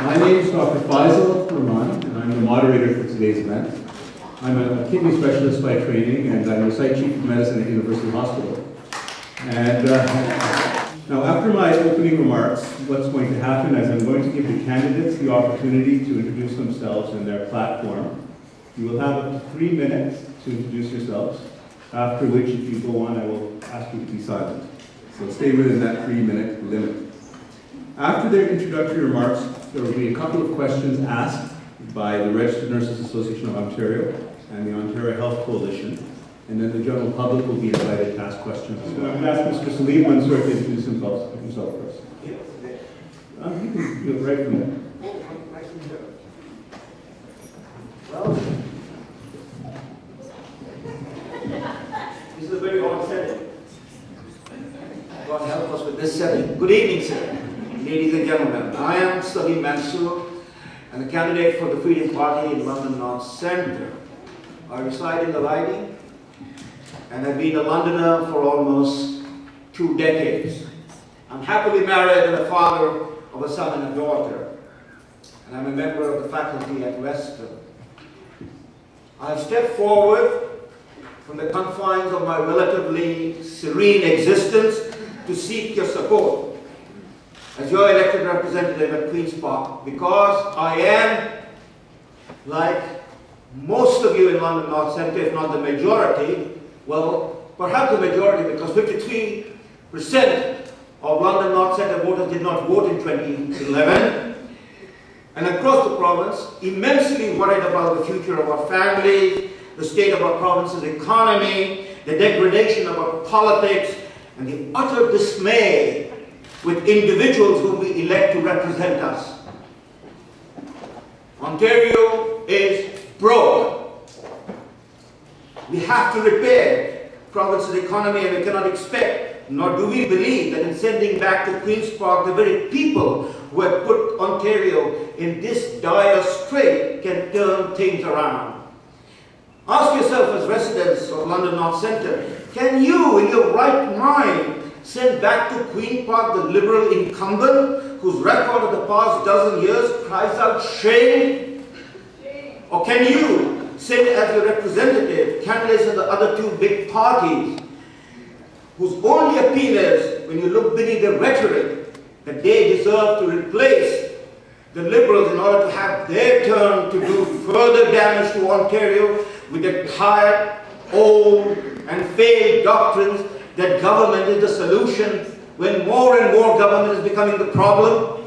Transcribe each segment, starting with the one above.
My name is Dr. Faisal Rahman, and I'm the moderator for today's event. I'm a kidney specialist by training, and I'm the site chief of medicine at University Hospital. And now, after my opening remarks, what's going to happen is I'm going to give the candidates the opportunity to introduce themselves and their platform. You will have up to 3 minutes to introduce yourselves, after which, if you go on, I will ask you to be silent. So stay within that 3-minute limit. After their introductory remarks, there will be a couple of questions asked by the Registered Nurses Association of Ontario and the Ontario Health Coalition, and then the general public will be invited to ask questions as well. I'm going to ask Mr. Salim Mansur to introduce himself first. You can do it right from there. Well, this is a very odd setting. God help us with this setting. Good evening, sir. Ladies and gentlemen, I am Salim Mansur, and a candidate for the Freedom Party in London North Centre. I reside in the Riding, and have been a Londoner for almost 2 decades. I'm happily married and a father of a son and a daughter, and I'm a member of the faculty at Western. I have stepped forward from the confines of my relatively serene existence to seek your support as your elected representative at Queen's Park, because I am, like most of you in London North Centre, if not the majority, well, perhaps the majority, because 53% of London North Centre voters did not vote in 2011, and across the province, immensely worried about the future of our families, the state of our province's economy, the degradation of our politics, and the utter dismay with individuals whom we elect to represent us. Ontario is broke. We have to repair the province's economy, and we cannot expect, nor do we believe, that in sending back to Queen's Park the very people who have put Ontario in this dire strait can turn things around. Ask yourself, as residents of London North Centre, can you, in your right mind, send back to Queen Park the Liberal incumbent whose record of the past dozen years cries out shame? Or can you send as your representative candidates of the other 2 big parties whose only appeal is, when you look beneath the rhetoric, that they deserve to replace the Liberals in order to have their turn to do further damage to Ontario with their tired, old and failed doctrines that government is the solution when more and more government is becoming the problem?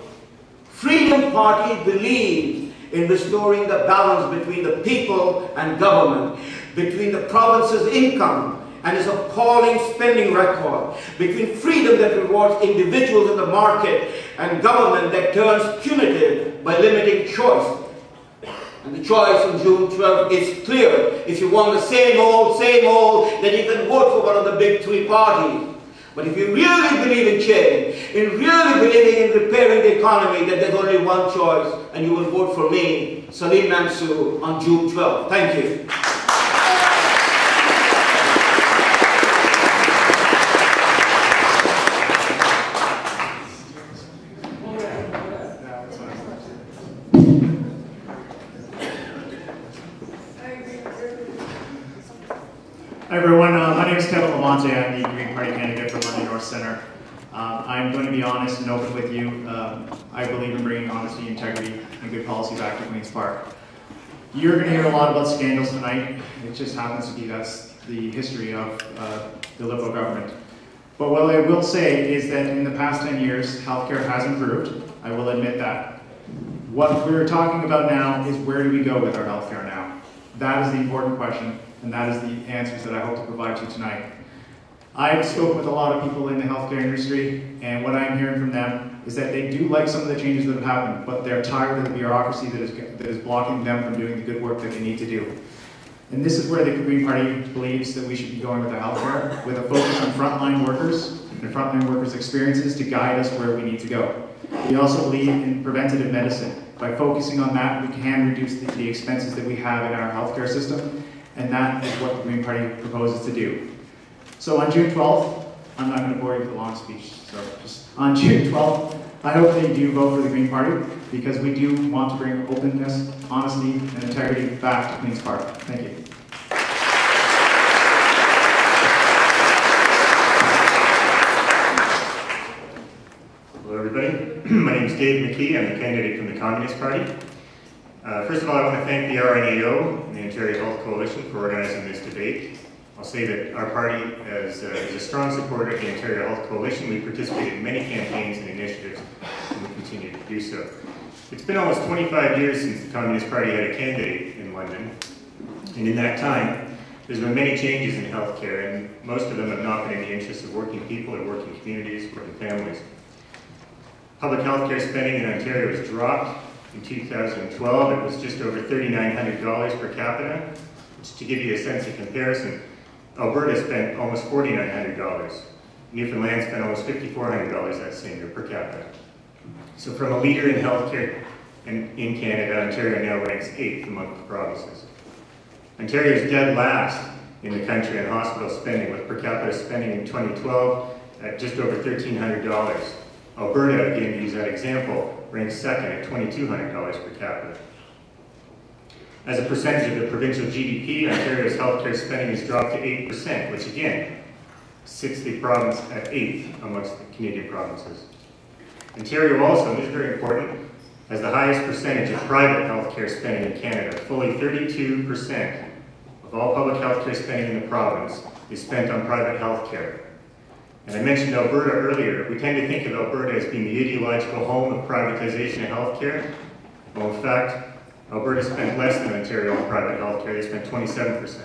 Freedom Party believes in restoring the balance between the people and government, between the province's income and its appalling spending record, between freedom that rewards individuals in the market and government that turns punitive by limiting choice. And the choice on June 12th is clear. If you want the same old, then you can vote for one of the big 3 parties. But if you really believe in change, in really believing in repairing the economy, then there's only one choice, and you will vote for me, Salim Mansur, on June 12th. Thank you. Hi everyone, my name is Labonte. I'm the Green Party candidate for London North Centre. I'm going to be honest and open with you. I believe in bringing honesty, integrity, and good policy back to Queen's Park. You're going to hear a lot about scandals tonight. It just happens to be that's the history of the Liberal government. But what I will say is that in the past 10 years, healthcare has improved. I will admit that. What we're talking about now is where do we go with our healthcare now? That is the important question. And that is the answers that I hope to provide to you tonight. I've spoken with a lot of people in the healthcare industry, and what I'm hearing from them is that they do like some of the changes that have happened, but they're tired of the bureaucracy that is blocking them from doing the good work that they need to do. And this is where the Green Party believes that we should be going with our healthcare, with a focus on frontline workers and frontline workers' experiences to guide us where we need to go. We also believe in preventative medicine. By focusing on that, we can reduce the expenses that we have in our healthcare system. And that is what the Green Party proposes to do. So on June 12th, I'm not going to bore you with a long speech. So just on June 12th, I hope that you do vote for the Green Party, because we do want to bring openness, honesty, and integrity back to Queen's Park. Thank you. Hello everybody, my name is McKee. I'm a candidate from the Communist Party. First of all, I want to thank the RNAO and the Ontario Health Coalition for organizing this debate. I'll say that our party is a strong supporter of the Ontario Health Coalition. We participated in many campaigns and initiatives, and we continue to do so. It's been almost 25 years since the Communist Party had a candidate in London, and in that time, there's been many changes in healthcare, and most of them have not been in the interests of working people or working communities, working families. Public health care spending in Ontario has dropped. In 2012, it was just over $3,900 per capita. Just to give you a sense of comparison, Alberta spent almost $4,900. Newfoundland spent almost $5,400 that same year per capita. So from a leader in healthcare in Canada, Ontario now ranks 8th among the provinces. Ontario is dead last in the country in hospital spending, with per capita spending in 2012 at just over $1,300. Alberta, again to use that example, ranks second at $2,200 per capita. As a percentage of the provincial GDP, Ontario's healthcare spending has dropped to 8%, which again, sits the province at 8th amongst the Canadian provinces. Ontario also, and this is very important, has the highest percentage of private healthcare spending in Canada. Fully 32% of all public healthcare spending in the province is spent on private healthcare. And I mentioned Alberta earlier. We tend to think of Alberta as being the ideological home of privatization of healthcare. Well, in fact, Alberta spent less than Ontario on private healthcare. They spent 27%.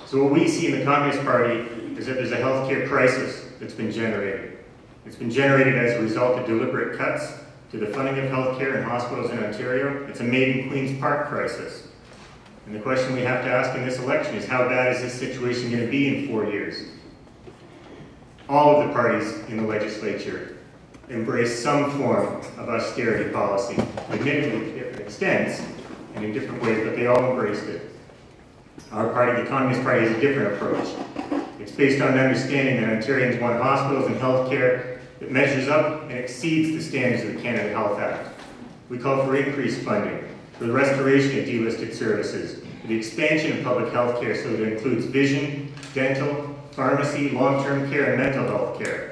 So what we see in the Communist Party is that there's a healthcare crisis that's been generated. It's been generated as a result of deliberate cuts to the funding of healthcare in hospitals in Ontario. It's a made in Queen's Park crisis. And the question we have to ask in this election is, how bad is this situation going to be in 4 years? All of the parties in the legislature embrace some form of austerity policy, admittedly to different extents and in different ways, but they all embraced it. Our party, the Communist Party, has a different approach. It's based on an understanding that Ontarians want hospitals and health care that measures up and exceeds the standards of the Canada Health Act. We call for increased funding, for the restoration of delisted services, for the expansion of public health care so that it includes vision, dental, pharmacy, long-term care, and mental health care.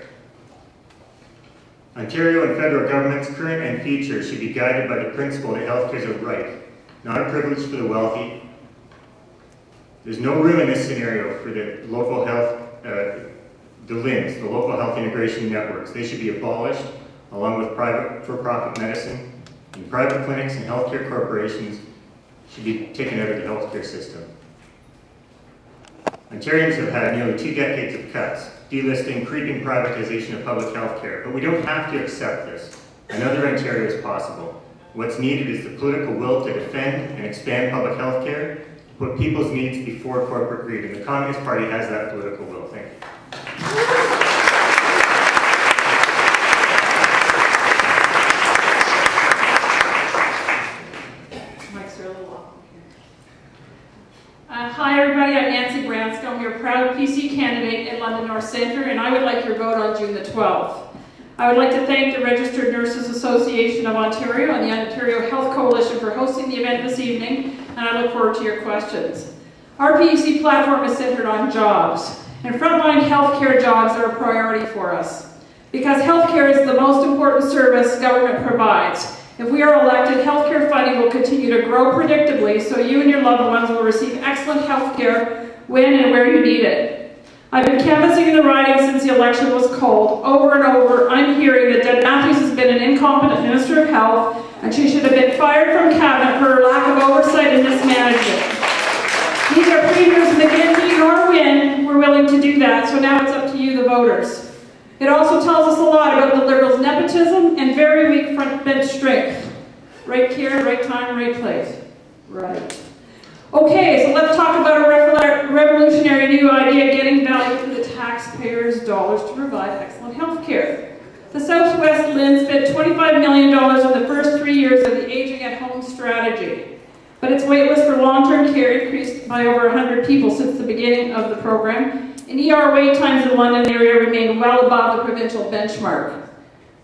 Ontario and federal governments, current and future, should be guided by the principle that health care is a right, not a privilege for the wealthy. There's no room in this scenario for the local health, the LHINs, the local health integration networks. They should be abolished, along with private for-profit medicine, and private clinics and healthcare corporations should be taken out of the healthcare system. Ontarians have had nearly 2 decades of cuts, delisting, creeping privatization of public health care, but we don't have to accept this. Another Ontario is possible. What's needed is the political will to defend and expand public health care, put people's needs before corporate greed, and the Communist Party has that political will. Thank you. Hi everybody, I'm Branscombe, your proud PC candidate in London North Centre, and I would like your vote on June the 12th. I would like to thank the Registered Nurses Association of Ontario and the Ontario Health Coalition for hosting the event this evening, and I look forward to your questions. Our PEC platform is centered on jobs, and frontline healthcare jobs are a priority for us, because healthcare is the most important service government provides. If we are elected, healthcare funding will continue to grow predictably, so you and your loved ones will receive excellent healthcare when and where you need it. I've been canvassing in the riding since the election was called. Over and over, I'm hearing that Deb Matthews has been an incompetent Minister of Health, and she should have been fired from Cabinet for her lack of oversight and mismanagement. These are premiers, and again, beat or win, we're willing to do that, so now it's up to you, the voters. It also tells us a lot about the Liberals' nepotism and very weak front bench strength. Right care, right time, right place. Right. Okay, so let's talk about a revolutionary new idea, getting value for the taxpayers' dollars to provide excellent health care. The Southwest LHIN spent $25 million in the first 3 years of the Aging at Home strategy. But its waitlist for long-term care increased by over 100 people since the beginning of the program. and ER wait times in the London area remain well above the provincial benchmark.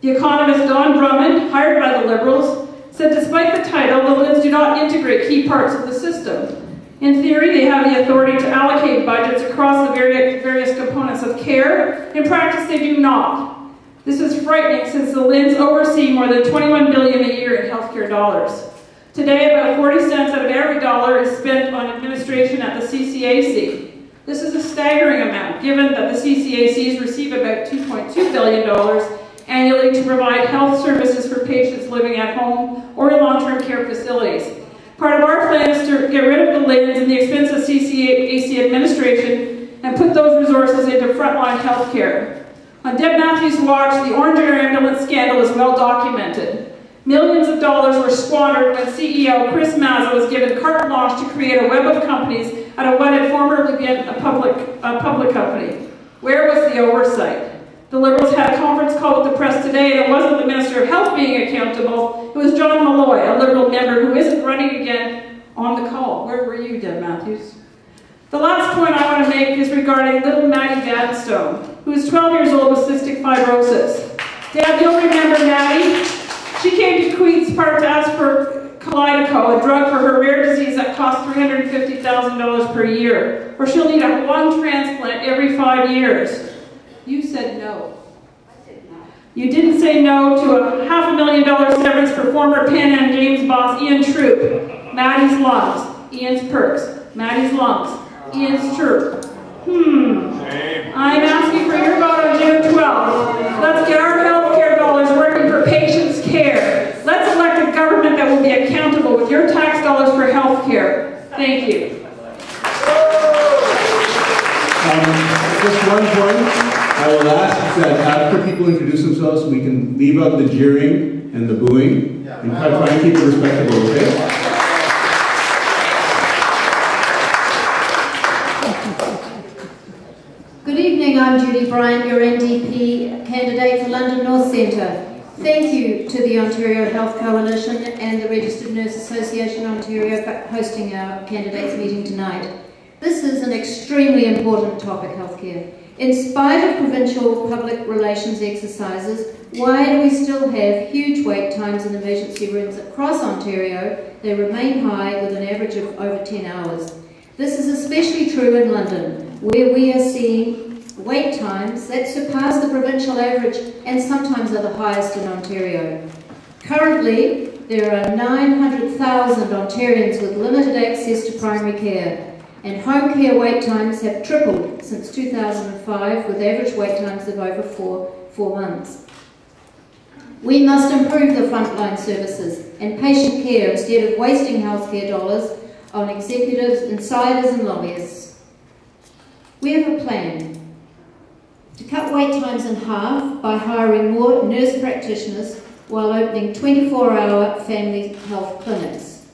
The economist Don Drummond, hired by the Liberals, said despite the title, the LHINs do not integrate key parts of the system. In theory, they have the authority to allocate budgets across the various components of care. In practice, they do not. This is frightening since the LHINs oversee more than $21 billion a year in healthcare dollars. Today, about 40 cents out of every dollar is spent on administration at the CCAC. This is a staggering amount, given that the CCACs receive about $2.2 billion annually to provide health services for patients living at home or in long-term care facilities. Part of our plan is to get rid of the LHINs and the expensive CCAC administration and put those resources into frontline health care. On Deb Matthews' watch, the Orange Air Ambulance scandal is well documented. Millions of dollars were squandered when CEO Chris Mazza was given carte blanche to create a web of companies out of what had formerly been a public company. Where was the oversight? The Liberals had a conference call with the press today, and it wasn't the Minister of Health being accountable, it was John Malloy, a Liberal member who isn't running again, on the call. Where were you, Deb Matthews? The last point I want to make is regarding little Maddie Vanstone, who is 12 years old with cystic fibrosis. Deb, you'll remember Maddie. She came to Queen's Park to ask for Kalydeco, a drug for her rare disease that costs $350,000 per year, or she'll need a lung transplant every 5 years. You said no. I said no. You didn't say no to a $500,000 severance for former Pan Am Games boss Ian Troop. Maddie's lungs, Ian's perks. Maddie's lungs, Ian's Troop. I'm asking for your vote on June 12th. Let's get our healthcare dollars working for patients' care. Let's elect a government that will be accountable with your tax dollars for healthcare. Thank you. Just one point. I will ask that after people introduce themselves, we can leave out the jeering and the booing and try and keep it respectable, okay? Good evening, I'm Judy Bryant, your NDP candidate for London North Centre. Thank you to the Ontario Health Coalition and the Registered Nurse Association Ontario for hosting our candidates meeting tonight. This is an extremely important topic, healthcare. In spite of provincial public relations exercises, why do we still have huge wait times in emergency rooms across Ontario? They remain high with an average of over 10 hours. This is especially true in London, where we are seeing wait times that surpass the provincial average and sometimes are the highest in Ontario. Currently, there are 900,000 Ontarians with limited access to primary care. And home care wait times have tripled since 2005, with average wait times of over four months. We must improve the frontline services and patient care instead of wasting healthcare dollars on executives, insiders and lobbyists. We have a plan to cut wait times in half by hiring more nurse practitioners while opening 24-hour family health clinics,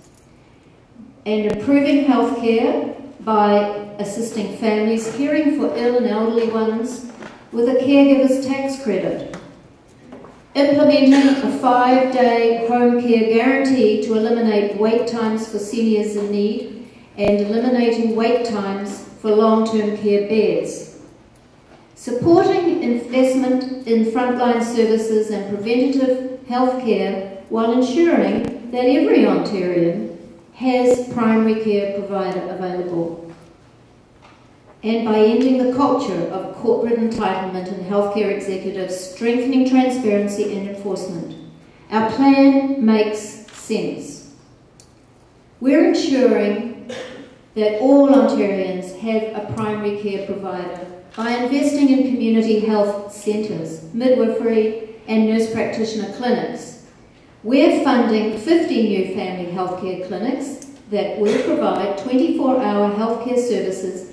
and improving healthcare by assisting families caring for ill and elderly ones with a caregiver's tax credit. Implementing a 5-day home care guarantee to eliminate wait times for seniors in need and eliminating wait times for long-term care beds. Supporting investment in frontline services and preventative health care while ensuring that every Ontarian has primary care provider available. And by ending the culture of corporate entitlement in healthcare executives, strengthening transparency and enforcement. Our plan makes sense. We're ensuring that all Ontarians have a primary care provider by investing in community health centres, midwifery and nurse practitioner clinics. We're funding 50 new family healthcare clinics that will provide 24-hour healthcare services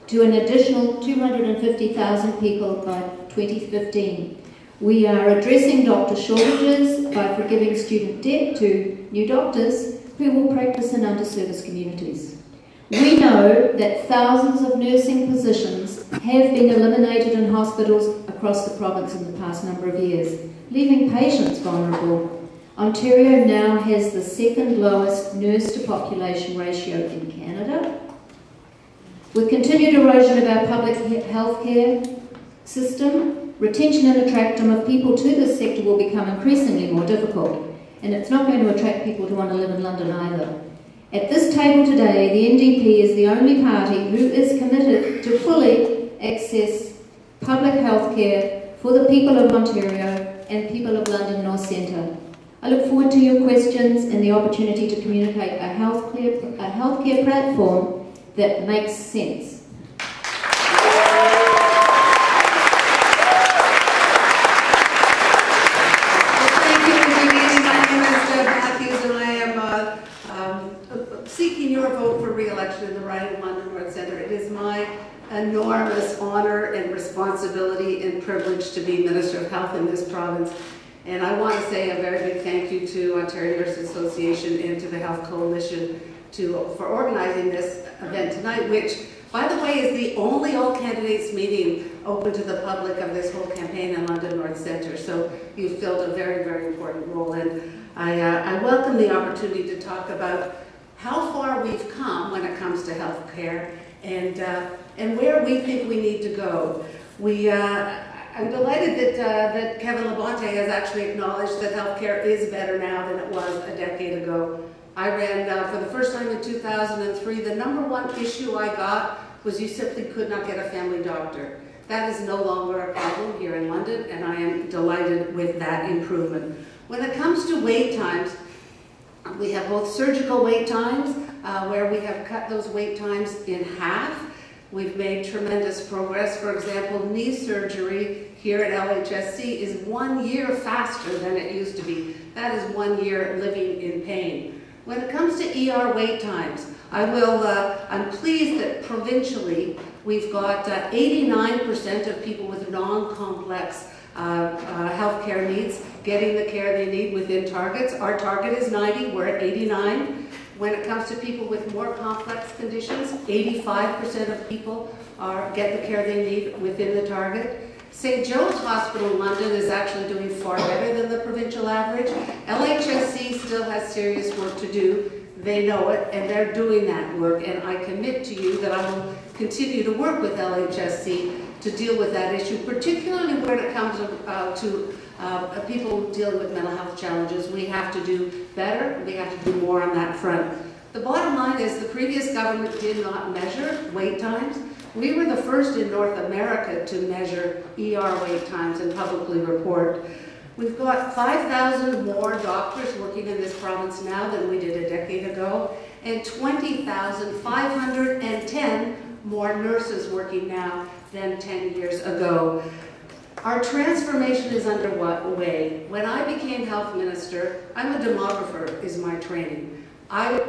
to an additional 250,000 people by 2015. We are addressing doctor shortages by forgiving student debt to new doctors who will practice in underserviced communities. We know that thousands of nursing positions have been eliminated in hospitals across the province in the past number of years, leaving patients vulnerable. Ontario now has the second lowest nurse to population ratio in Canada. With continued erosion of our public health care system, retention and attraction of people to this sector will become increasingly more difficult, and it's not going to attract people to want to live in London either. At this table today, the NDP is the only party who is committed to fully access public health care for the people of Ontario and people of London North Centre. I look forward to your questions and the opportunity to communicate a healthcare platform that makes sense. Seeking your vote for re-election in the riding of London North Centre. It is my enormous honour and responsibility and privilege to be Minister of Health in this province. And I want to say a very big thank you to Ontario Nurses Association and to the Health Coalition for organising this event tonight, which, by the way, is the only all-candidates meeting open to the public of this whole campaign in London North Centre. So you've filled a very, very important role. And I welcome the opportunity to talk about how far we've come when it comes to health care and where we think we need to go. I'm delighted that Kevin Labonte has actually acknowledged that healthcare is better now than it was a decade ago. I ran for the first time in 2003. The #1 issue I got was you simply could not get a family doctor. That is no longer a problem here in London, and I am delighted with that improvement. When it comes to wait times, we have both surgical wait times, where we have cut those wait times in half. We've made tremendous progress. For example, knee surgery here at LHSC is 1 year faster than it used to be. That is 1 year living in pain. When it comes to ER wait times, I'm pleased that provincially we've got 89% of people with non-complex healthcare needs getting the care they need within targets. Our target is 90, we're at 89. When it comes to people with more complex conditions, 85% of people get the care they need within the target. St. Joe's Hospital in London is actually doing far better than the provincial average. LHSC still has serious work to do. They know it, and they're doing that work, and I commit to you that I will continue to work with LHSC to deal with that issue, particularly when it comes to people dealing with mental health challenges. We have to do better. We have to do more on that front. The bottom line is the previous government did not measure wait times. We were the first in North America to measure ER wait times and publicly report. We've got 5,000 more doctors working in this province now than we did a decade ago, and 20,510 more nurses working now than 10 years ago. Our transformation is underway. When I became health minister, I'm a demographer is my training. As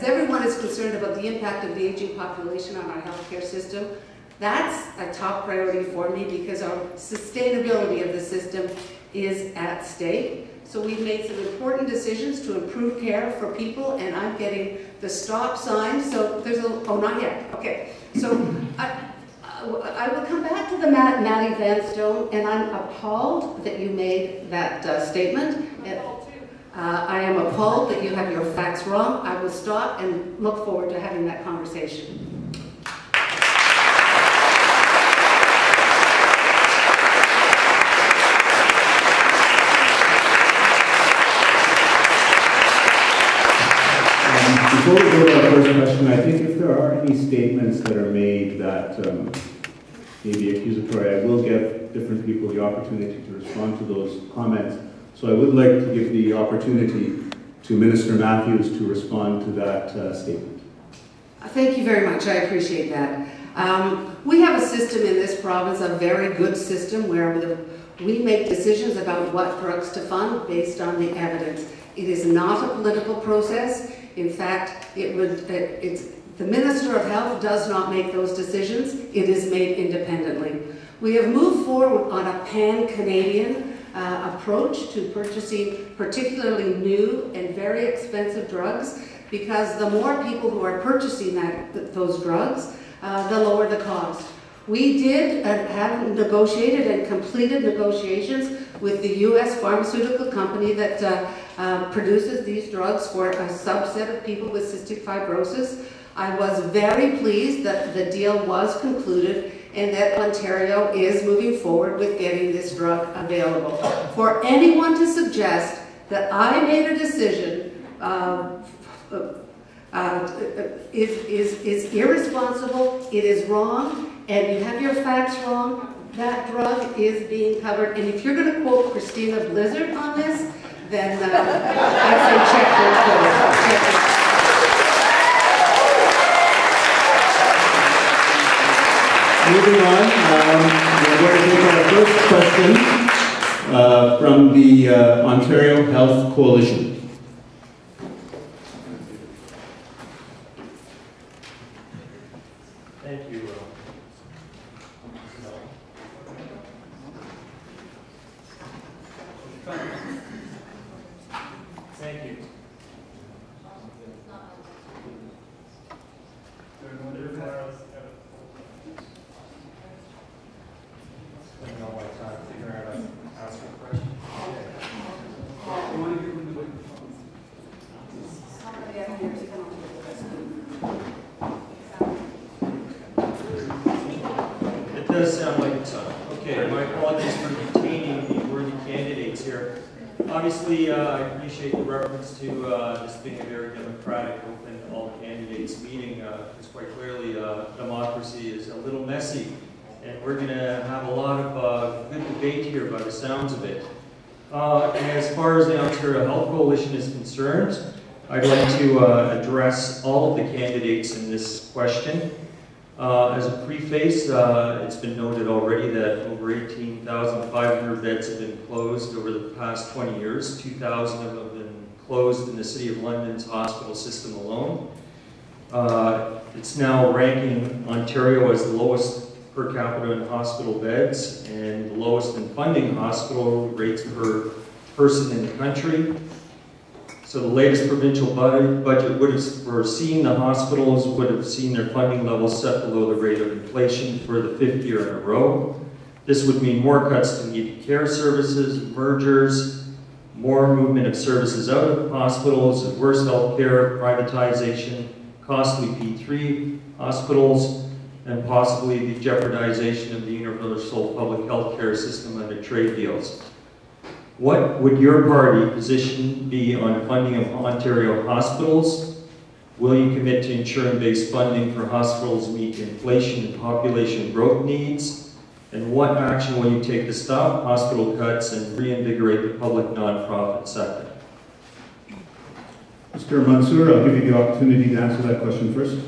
everyone is concerned about the impact of the aging population on our healthcare system, that's a top priority for me because our sustainability of the system is at stake. So we've made some important decisions to improve care for people, and I'm getting the stop sign. So there's oh, not yet. Okay. So I will come back to the Maddie Vanstone, and I'm appalled that you made that statement. I am appalled that you have your facts wrong. I will stop and look forward to having that conversation. Before we go to our first question, I think if there are any statements that are made that may be accusatory, I will give different people the opportunity to respond to those comments. So I would like to give the opportunity to Minister Matthews to respond to that statement. Thank you very much. I appreciate that. We have a system in this province, a very good system, where we make decisions about what drugs to fund based on the evidence. It is not a political process. In fact, the Minister of Health does not make those decisions. It is made independently. We have moved forward on a pan-Canadian approach to purchasing particularly new and very expensive drugs, because the more people who are purchasing those drugs, the lower the cost. We did have negotiated and completed negotiations with the U.S. pharmaceutical company that produces these drugs for a subset of people with cystic fibrosis. I was very pleased that the deal was concluded and that Ontario is moving forward with getting this drug available. For anyone to suggest that I made a decision is irresponsible, it is wrong, and you have your facts wrong. That drug is being covered, and if you're going to quote Christina Blizzard on this, then I'd say check your quote. Moving on, we're going to take our first question from the Ontario Health Coalition. Thank you. Thank you. It does sound like it's on. Okay, my apologies for detaining the worthy candidates here. Obviously, I appreciate the reference to this being a very democratic, open, all-candidates meeting, because quite clearly democracy is a little messy, and we're going to have a lot of good debate here by the sounds of it. And as far as the Ontario Health Coalition is concerned, I'd like to address all of the candidates in this question. As a preface, it's been noted already that over 18,500 beds have been closed over the past 20 years. 2,000 of them have been closed in the City of London's hospital system alone. It's now ranking Ontario as the lowest per capita in hospital beds and the lowest in funding hospital rates per person in the country. So the latest provincial budget would have foreseen the hospitals would have seen their funding levels set below the rate of inflation for the 5th year in a row. This would mean more cuts to needed care services, mergers, more movement of services out of hospitals, worse health care, privatization, costly P3 hospitals, and possibly the jeopardization of the universal public health care system under trade deals. What would your party position be on funding of Ontario hospitals? Will you commit to ensuring base funding for hospitals meet inflation and population growth needs? And what action will you take to stop hospital cuts and reinvigorate the public nonprofit sector? Mr. Mansur, I'll give you the opportunity to answer that question first.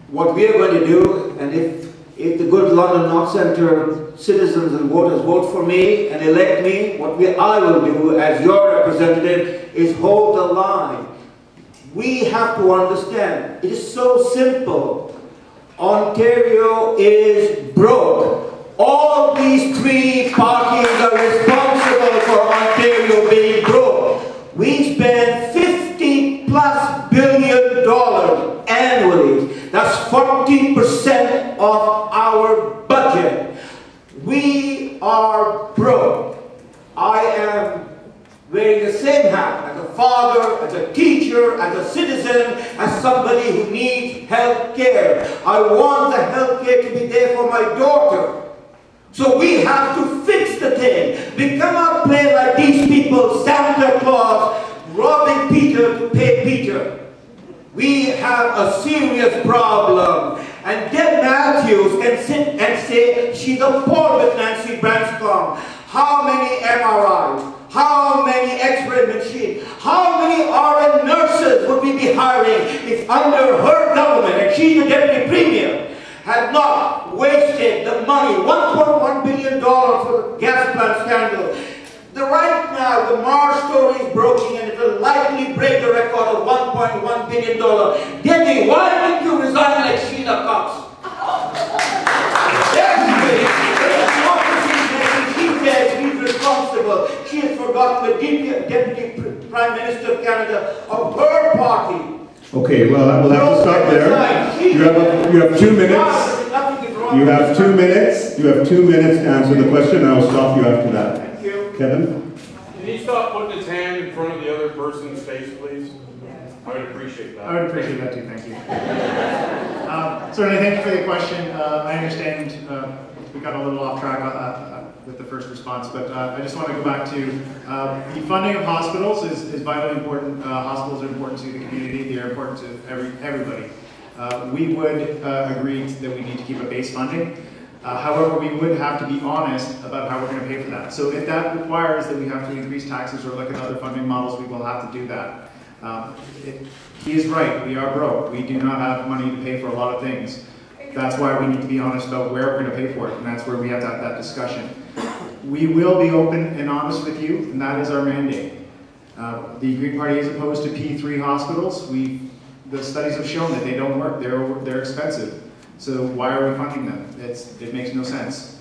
What we are going to do, and if the good London North Centre citizens and voters vote for me and elect me, what I will do as your representative is hold the line. We have to understand, it is so simple. Ontario is broke. All these three parties are responsible for Ontario being broke. We spend $50+ billion annually. That's 40% of our budget. We are broke. I am wearing the same hat as a father, as a teacher, as a citizen, as somebody who needs health care. I want the health care to be there for my daughter. So we have to fix the thing. We cannot play like these people, Santa Claus, robbing Peter to pay Peter. We have a serious problem. And Deb Matthews can sit and say she's appalled with Nancy Branscombe. How many MRIs? How many X-ray machines? How many RN nurses would we be hiring if under her government, and she's the deputy premier, had not wasted the money, $1.1 billion for the gas plant scandal. Right now, the Mars story is broken and it will likely break the record of $1.1 billion. Debbie, why did you resign like Sheila Cox? She says she's responsible. She has forgotten the Deputy Prime Minister of Canada of her party. Okay, well, we'll have to stop there. You have 2 minutes. You have 2 minutes. You have 2 minutes to answer the question, and I'll stop you after that. Thank you. Kevin? Can he stop putting his hand in front of the other person's face, please? I would appreciate that. I would appreciate that too, thank you. Certainly, thank you for the question. I understand we got a little off track with the first response, but I just want to go back to the funding of hospitals is vitally important. Hospitals are important to the community. They are important to everybody. We would agree that we need to keep a base funding. However, we would have to be honest about how we're going to pay for that. So if that requires that we have to increase taxes or look at other funding models, we will have to do that. He is right, we are broke. We do not have money to pay for a lot of things. That's why we need to be honest about where we're going to pay for it, and that's where we have to have that discussion. We will be open and honest with you, and that is our mandate. The Green Party is opposed to P3 hospitals. The studies have shown that they don't work, they're expensive. So why are we funding them? It makes no sense.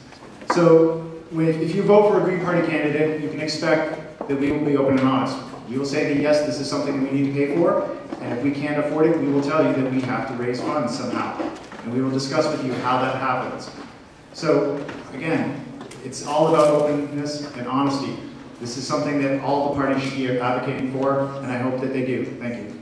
So if you vote for a Green Party candidate, you can expect that we will be open and honest. We will say that yes, this is something that we need to pay for, and if we can't afford it, we will tell you that we have to raise funds somehow. And we will discuss with you how that happens. So again, it's all about openness and honesty. This is something that all the parties should be advocating for, and I hope that they do. Thank you.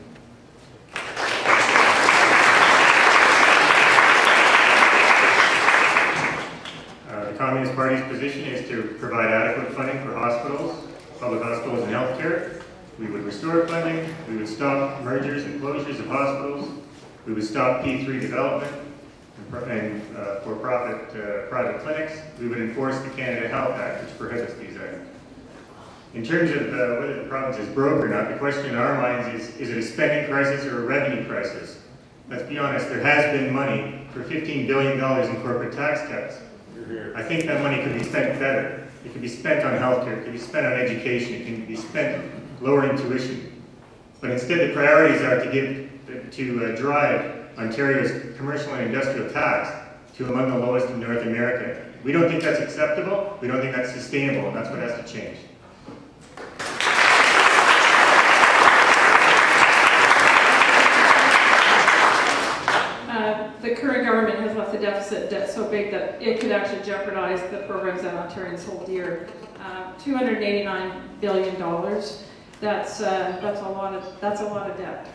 The Communist Party's position is to provide adequate funding for hospitals, public hospitals and healthcare. We would restore funding, we would stop mergers and closures of hospitals, we would stop P3 development and for-profit private clinics. We would enforce the Canada Health Act, which prohibits these items. In terms of whether the province is broke or not, the question in our minds is it a spending crisis or a revenue crisis? Let's be honest, there has been money for $15 billion in corporate tax cuts. I think that money could be spent better. It could be spent on healthcare, it could be spent on education, it can be spent lowering tuition. But instead the priorities are to drive Ontario's commercial and industrial tax to among the lowest in North America. We don't think that's acceptable, we don't think that's sustainable, and that's what has to change. The current government has left the deficit debt so big that it could actually jeopardize the programs that Ontarians hold dear. $289 billion. That's a lot of debt.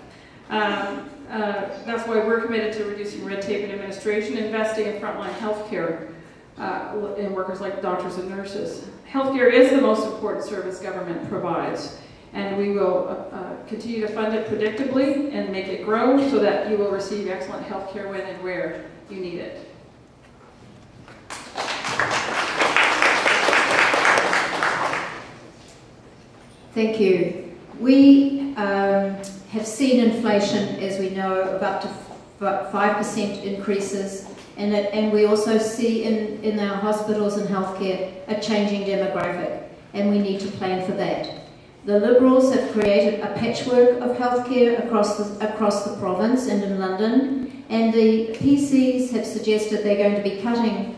That's why we're committed to reducing red tape and administration, investing in frontline healthcare in workers like doctors and nurses. Healthcare is the most important service government provides, and we will continue to fund it predictably and make it grow so that you will receive excellent healthcare when and where you need it. Thank you. We have seen inflation, as we know, of up to 5% increases, and we also see in our hospitals and healthcare a changing demographic, and we need to plan for that. The Liberals have created a patchwork of healthcare across the province and in London, and the PCs have suggested they're going to be cutting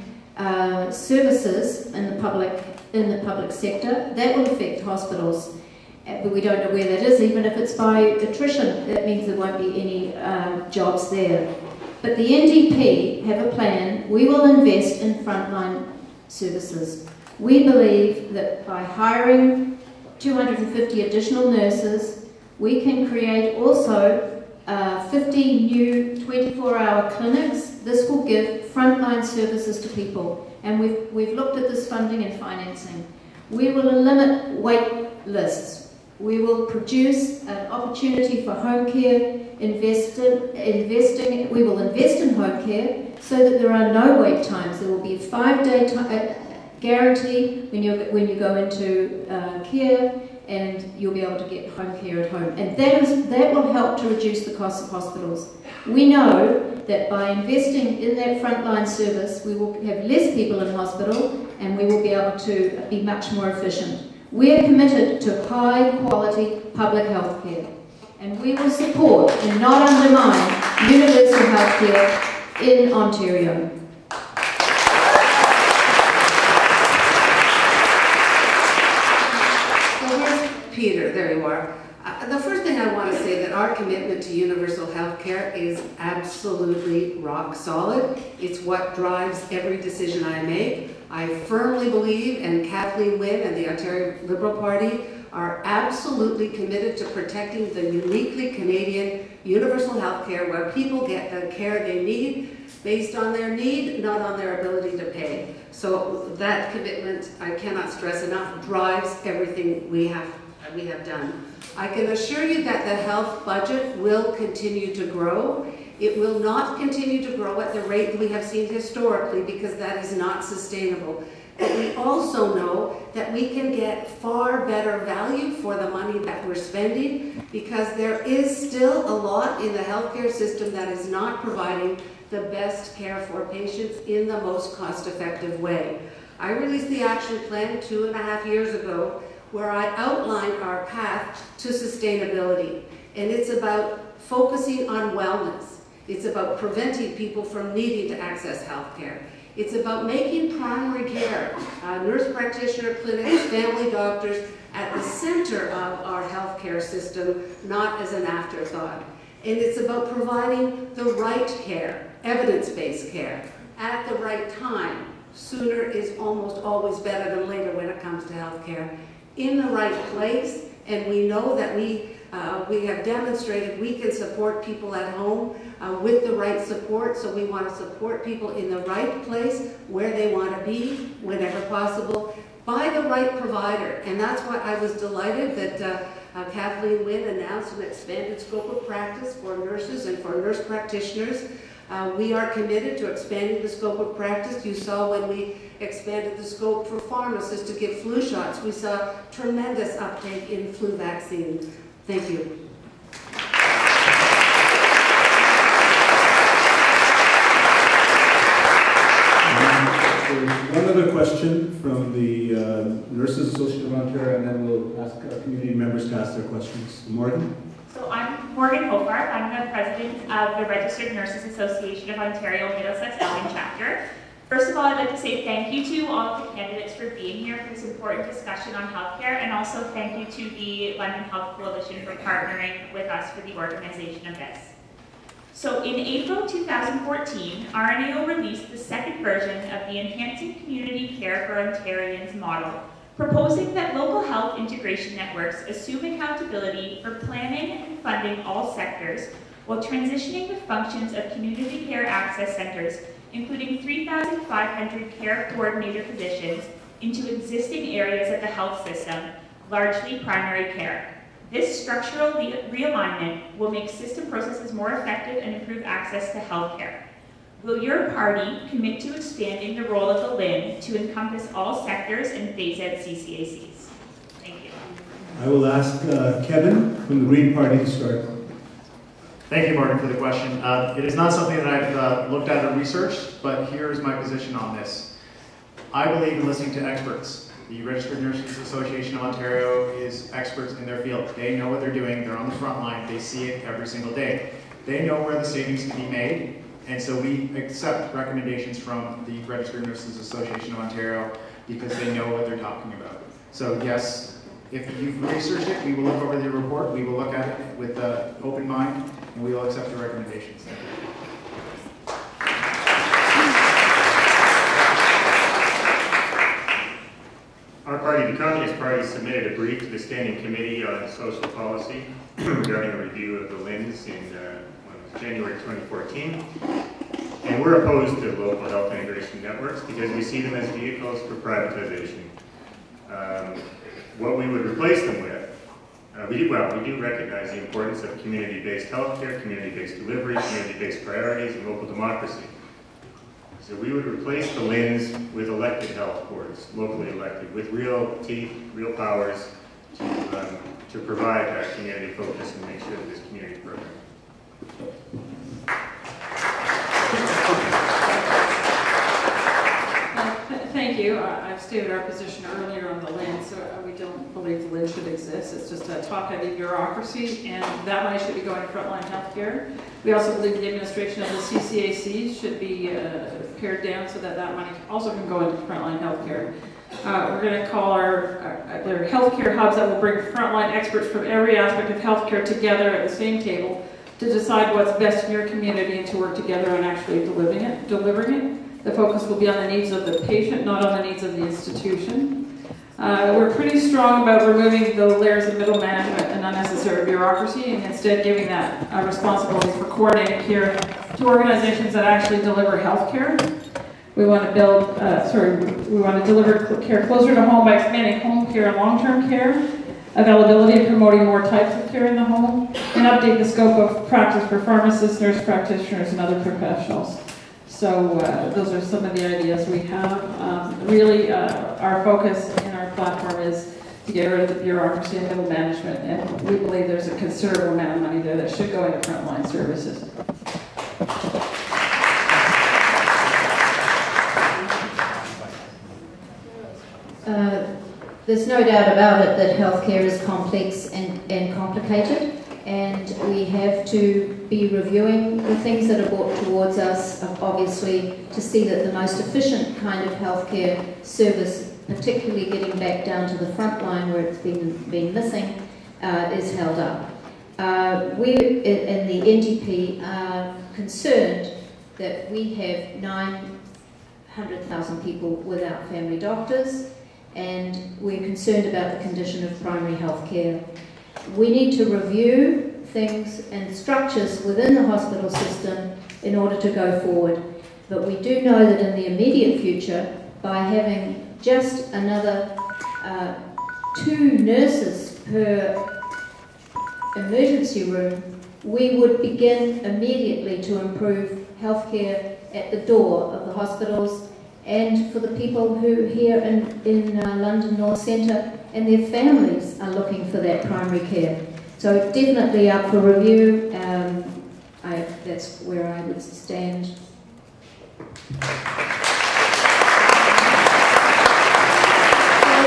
services in the public sector. That will affect hospitals, but we don't know where that is. Even if it's by attrition, that means there won't be any jobs there. But the NDP have a plan. We will invest in frontline services. We believe that by hiring 250 additional nurses, we can create also 50 new 24-hour clinics. This will give frontline services to people, and we've looked at this funding and financing. We will limit wait lists. We will produce an opportunity for home care, we will invest in home care so that there are no wait times. There will be a 5-day guarantee when you go into care, and you'll be able to get home care at home. And that will help to reduce the cost of hospitals. We know that by investing in that frontline service, we will have less people in hospital, and we will be able to be much more efficient. We are committed to high quality public health care, and we will support and not undermine universal health care in Ontario. Peter, there you are. The first thing I want to say that our commitment to universal health care is absolutely rock solid. It's what drives every decision I make. I firmly believe, and Kathleen Wynne and the Ontario Liberal Party are absolutely committed to protecting the uniquely Canadian universal health care, where people get the care they need based on their need, not on their ability to pay. So that commitment, I cannot stress enough, drives everything we have done. I can assure you that the health budget will continue to grow. It will not continue to grow at the rate we have seen historically, because that is not sustainable. But we also know that we can get far better value for the money that we're spending, because there is still a lot in the healthcare system that is not providing the best care for patients in the most cost-effective way. I released the action plan 2.5 years ago, where I outlined our path to sustainability. And it's about focusing on wellness. It's about preventing people from needing to access health care. It's about making primary care, nurse practitioner clinics, family doctors, at the center of our healthcare system, not as an afterthought. And it's about providing the right care, evidence-based care, at the right time. Sooner is almost always better than later when it comes to healthcare. In the right place, and we know that we have demonstrated we can support people at home with the right support, so we want to support people in the right place, where they want to be, whenever possible, by the right provider. And that's why I was delighted that Kathleen Wynne announced an expanded scope of practice for nurses and for nurse practitioners. We are committed to expanding the scope of practice. You saw when we expanded the scope for pharmacists to give flu shots, we saw tremendous uptake in flu vaccines. Thank you. There's one other question from the Nurses Association of Ontario, and then we'll ask our community members to ask their questions. Morgan? So I'm Morgan Hobart. I'm the president of the Registered Nurses Association of Ontario Middlesex Elgin chapter. First of all, I'd like to say thank you to all of the candidates for being here for this important discussion on healthcare, and also thank you to the London Health Coalition for partnering with us for the organization of this. So in April 2014, RNAO released the second version of the Enhancing Community Care for Ontarians model, proposing that local health integration networks assume accountability for planning and funding all sectors, while transitioning the functions of community care access centers, including 3,500 care coordinator positions, into existing areas of the health system, largely primary care. This structural realignment will make system processes more effective and improve access to health care. Will your party commit to expanding the role of the LHIN to encompass all sectors and phase out CCACs? Thank you. I will ask Kevin from the Green Party to start. Thank you, Morgan, for the question. It is not something that I've looked at or researched, but here is my position on this. I believe in listening to experts. The Registered Nurses Association of Ontario is experts in their field. They know what they're doing. They're on the front line. They see it every single day. They know where the savings can be made, and so we accept recommendations from the Registered Nurses Association of Ontario because they know what they're talking about. So yes, if you've researched it, we will look over the report. We will look at it with an open mind, and we will accept the recommendations. Thank you. Our party, the Communist Party, submitted a brief to the Standing Committee on Social Policy regarding a review of the LHINs in January 2014. And we're opposed to local health integration networks because we see them as vehicles for privatization. What we would replace them with, we do recognize the importance of community-based healthcare, community-based delivery, community-based priorities, and local democracy. So we would replace the LHINs with elected health boards, locally elected, with real teeth, real powers to provide that community focus and make sure that this community program. Thank you. I've stated our position earlier on the LHIN, so we don't believe the LHIN should exist. It's just a top-heavy bureaucracy, and that money should be going to frontline healthcare. We also believe the administration of the CCACs should be pared down so that that money also can go into frontline healthcare. We're going to call their healthcare hubs that will bring frontline experts from every aspect of healthcare together at the same table to decide what's best in your community and to work together on actually delivering it. The focus will be on the needs of the patient, not on the needs of the institution. We're pretty strong about removing the layers of middle management and unnecessary bureaucracy, and instead giving that responsibility for coordinated care to organizations that actually deliver health care. We want to deliver care closer to home by expanding home care and long-term care, availability and promoting more types of care in the home, and update the scope of practice for pharmacists, nurse practitioners, and other professionals. So those are some of the ideas we have. Really, our focus in our platform is to get rid of the bureaucracy and middle management, and we believe there's a considerable amount of money there that should go into frontline services. There's no doubt about it that healthcare is complex and complicated, and we have to be reviewing the things that are brought towards us, obviously, to see that the most efficient kind of healthcare service, particularly getting back down to the front line where it's been missing, is held up. We in the NDP are concerned that we have 900,000 people without family doctors, and we're concerned about the condition of primary health care. We need to review things and structures within the hospital system in order to go forward. But we do know that in the immediate future, by having just another 2 nurses per emergency room, we would begin immediately to improve healthcare at the door of the hospitals and for the people who here in London North Centre and their families are looking for that primary care. So definitely up for review. That's where I would stand. Well,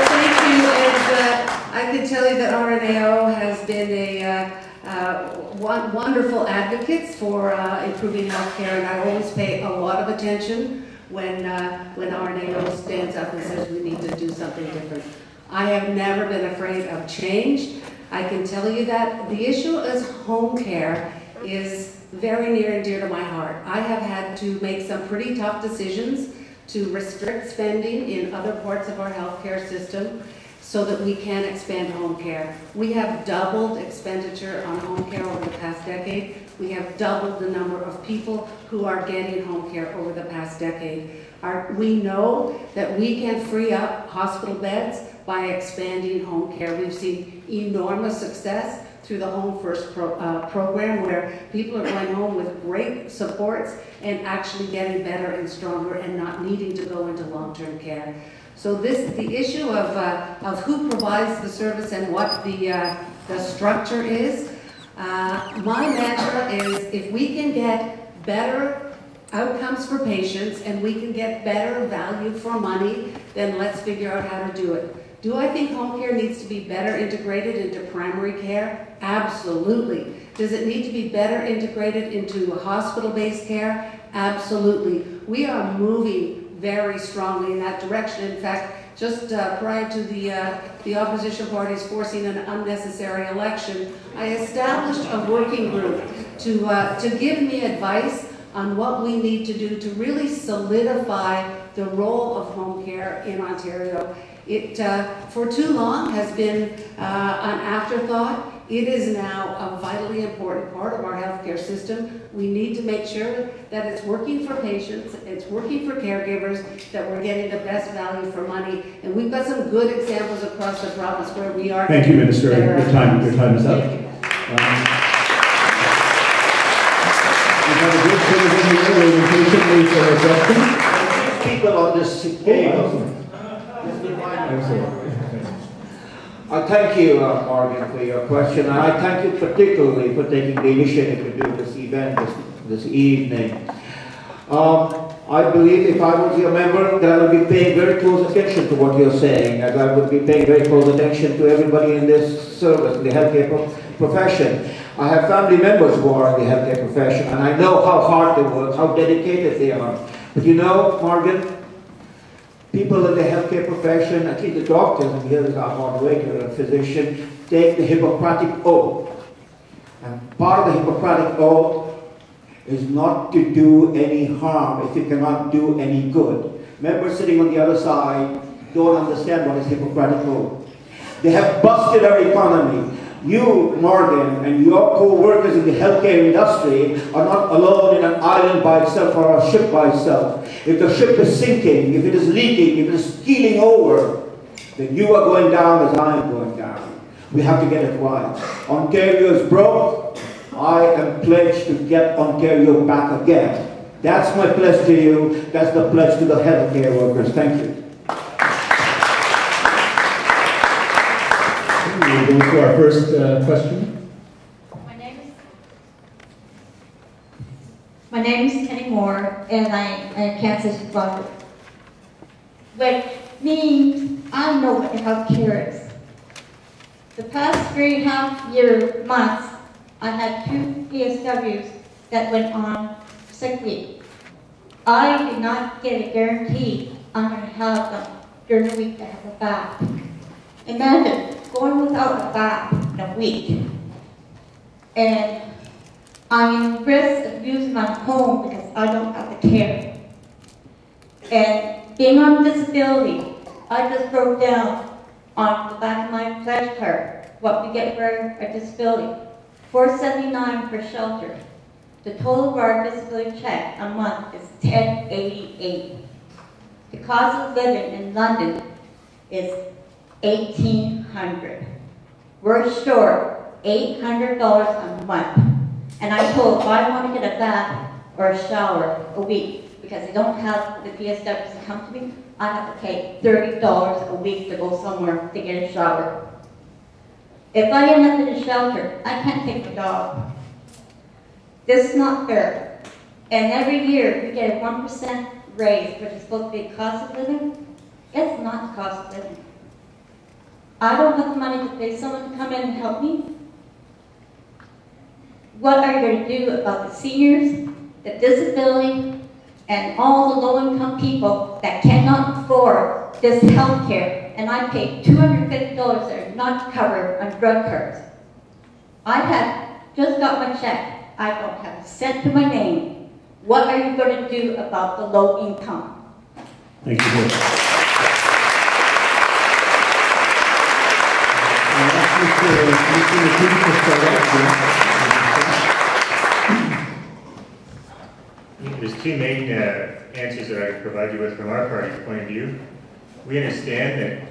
thank you. And I can tell you that RNAO has been a wonderful advocates for improving healthcare, and I always pay a lot of attention when RNAO stands up and says we need to do something different. I have never been afraid of change. I can tell you that the issue is home care is very near and dear to my heart. I have had to make some pretty tough decisions to restrict spending in other parts of our healthcare system so that we can expand home care. We have doubled expenditure on home care over the past decade. We have doubled the number of people who are getting home care over the past decade. We know that we can free up hospital beds by expanding home care. We've seen enormous success through the Home First program, where people are going home with great supports and actually getting better and stronger and not needing to go into long-term care. So the issue of who provides the service and what the structure is, my mantra is if we can get better outcomes for patients and we can get better value for money, then let's figure out how to do it. Do I think home care needs to be better integrated into primary care? Absolutely. Does it need to be better integrated into hospital-based care? Absolutely. We are moving very strongly in that direction. In fact, just prior to the opposition parties forcing an unnecessary election, I established a working group to give me advice on what we need to do to really solidify the role of home care in Ontario. It, for too long, has been an afterthought. It is now a vitally important part of our healthcare system. We need to make sure that it's working for patients, it's working for caregivers, that we're getting the best value for money. And we've got some good examples across the province where we are. Thank you, Minister. Your time is up. We have a good citizen here waiting patiently for a question. People on this table. I thank you, Morgan, for your question, and I thank you particularly for taking the initiative to do this event this evening. I believe if I was your member, that I would be paying very close attention to what you're saying, as I would be paying very close attention to everybody in this service, in the healthcare profession. I have family members who are in the healthcare profession, and I know how hard they work, how dedicated they are. But you know, Morgan, people in the healthcare profession, at least the doctors, and here is our moderator, a physician, take the Hippocratic Oath. And part of the Hippocratic Oath is not to do any harm if you cannot do any good. Members sitting on the other side, don't understand what is hypocritical. They have busted our economy. You, Morgan, and your co-workers in the healthcare industry are not alone in an island by itself or a ship by itself. If the ship is sinking, if it is leaking, if it is keeling over, then you are going down as I am going down. We have to get it right. Ontario is broke. I am pledged to get Ontario back again. That's my pledge to you. That's the pledge to the healthcare workers. Thank you. We'll go to our first question. My name is Kenny Moore, and I'm a cancer survivor. Which means I know what health care is. The past 3.5 months, I had 2 PSWs that went on sick leave. I did not get a guarantee I'm going to have them during the week to have a bath. Imagine going without a bath in a week. And I'm in risk of losing my home because I don't have the care. And being on disability, I just wrote down on the back of my pledge card what we get for a disability. $4.79 per shelter. The total of our disability check a month is $10.88. The cost of living in London is $1,800. We're short $800 a month. And I'm told if I want to get a bath or a shower a week, because I don't have the PSWs to come to me, I have to pay $30 a week to go somewhere to get a shower. If I end up in a shelter, I can't take my dog. This is not fair. And every year we get a 1% raise, which is supposed to be cost of living. It's not cost of living. I don't have the money to pay someone to come in and help me. What are you going to do about the seniors, the disability, and all the low-income people that cannot afford this health care? And I paid $250 that are not covered on drug cards. I had just got my check. I don't have a cent to my name. What are you going to do about the low income? Thank you. There's two main answers that I can provide you with from our party's point of view. We understand that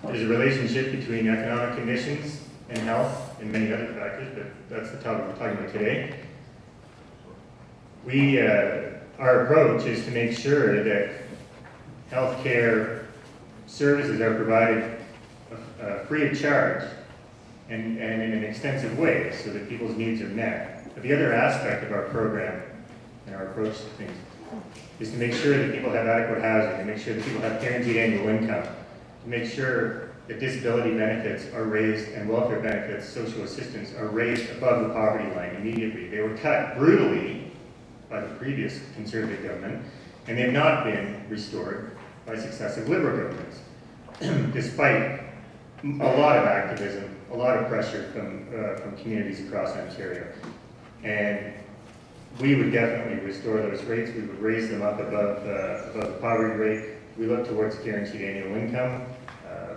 there's a relationship between economic conditions and health and many other factors, but that's the topic we're talking about today. Our approach is to make sure that healthcare services are provided free of charge and in an extensive way so that people's needs are met. But the other aspect of our program and our approach to things is to make sure that people have adequate housing, to make sure that people have guaranteed annual income, to make sure that disability benefits are raised and welfare benefits, social assistance, are raised above the poverty line immediately. They were cut brutally by the previous Conservative government, and they've not been restored by successive Liberal governments, despite a lot of activism, a lot of pressure from communities across Ontario. And we would definitely restore those rates. We would raise them up above the poverty rate. We look towards guaranteed annual income,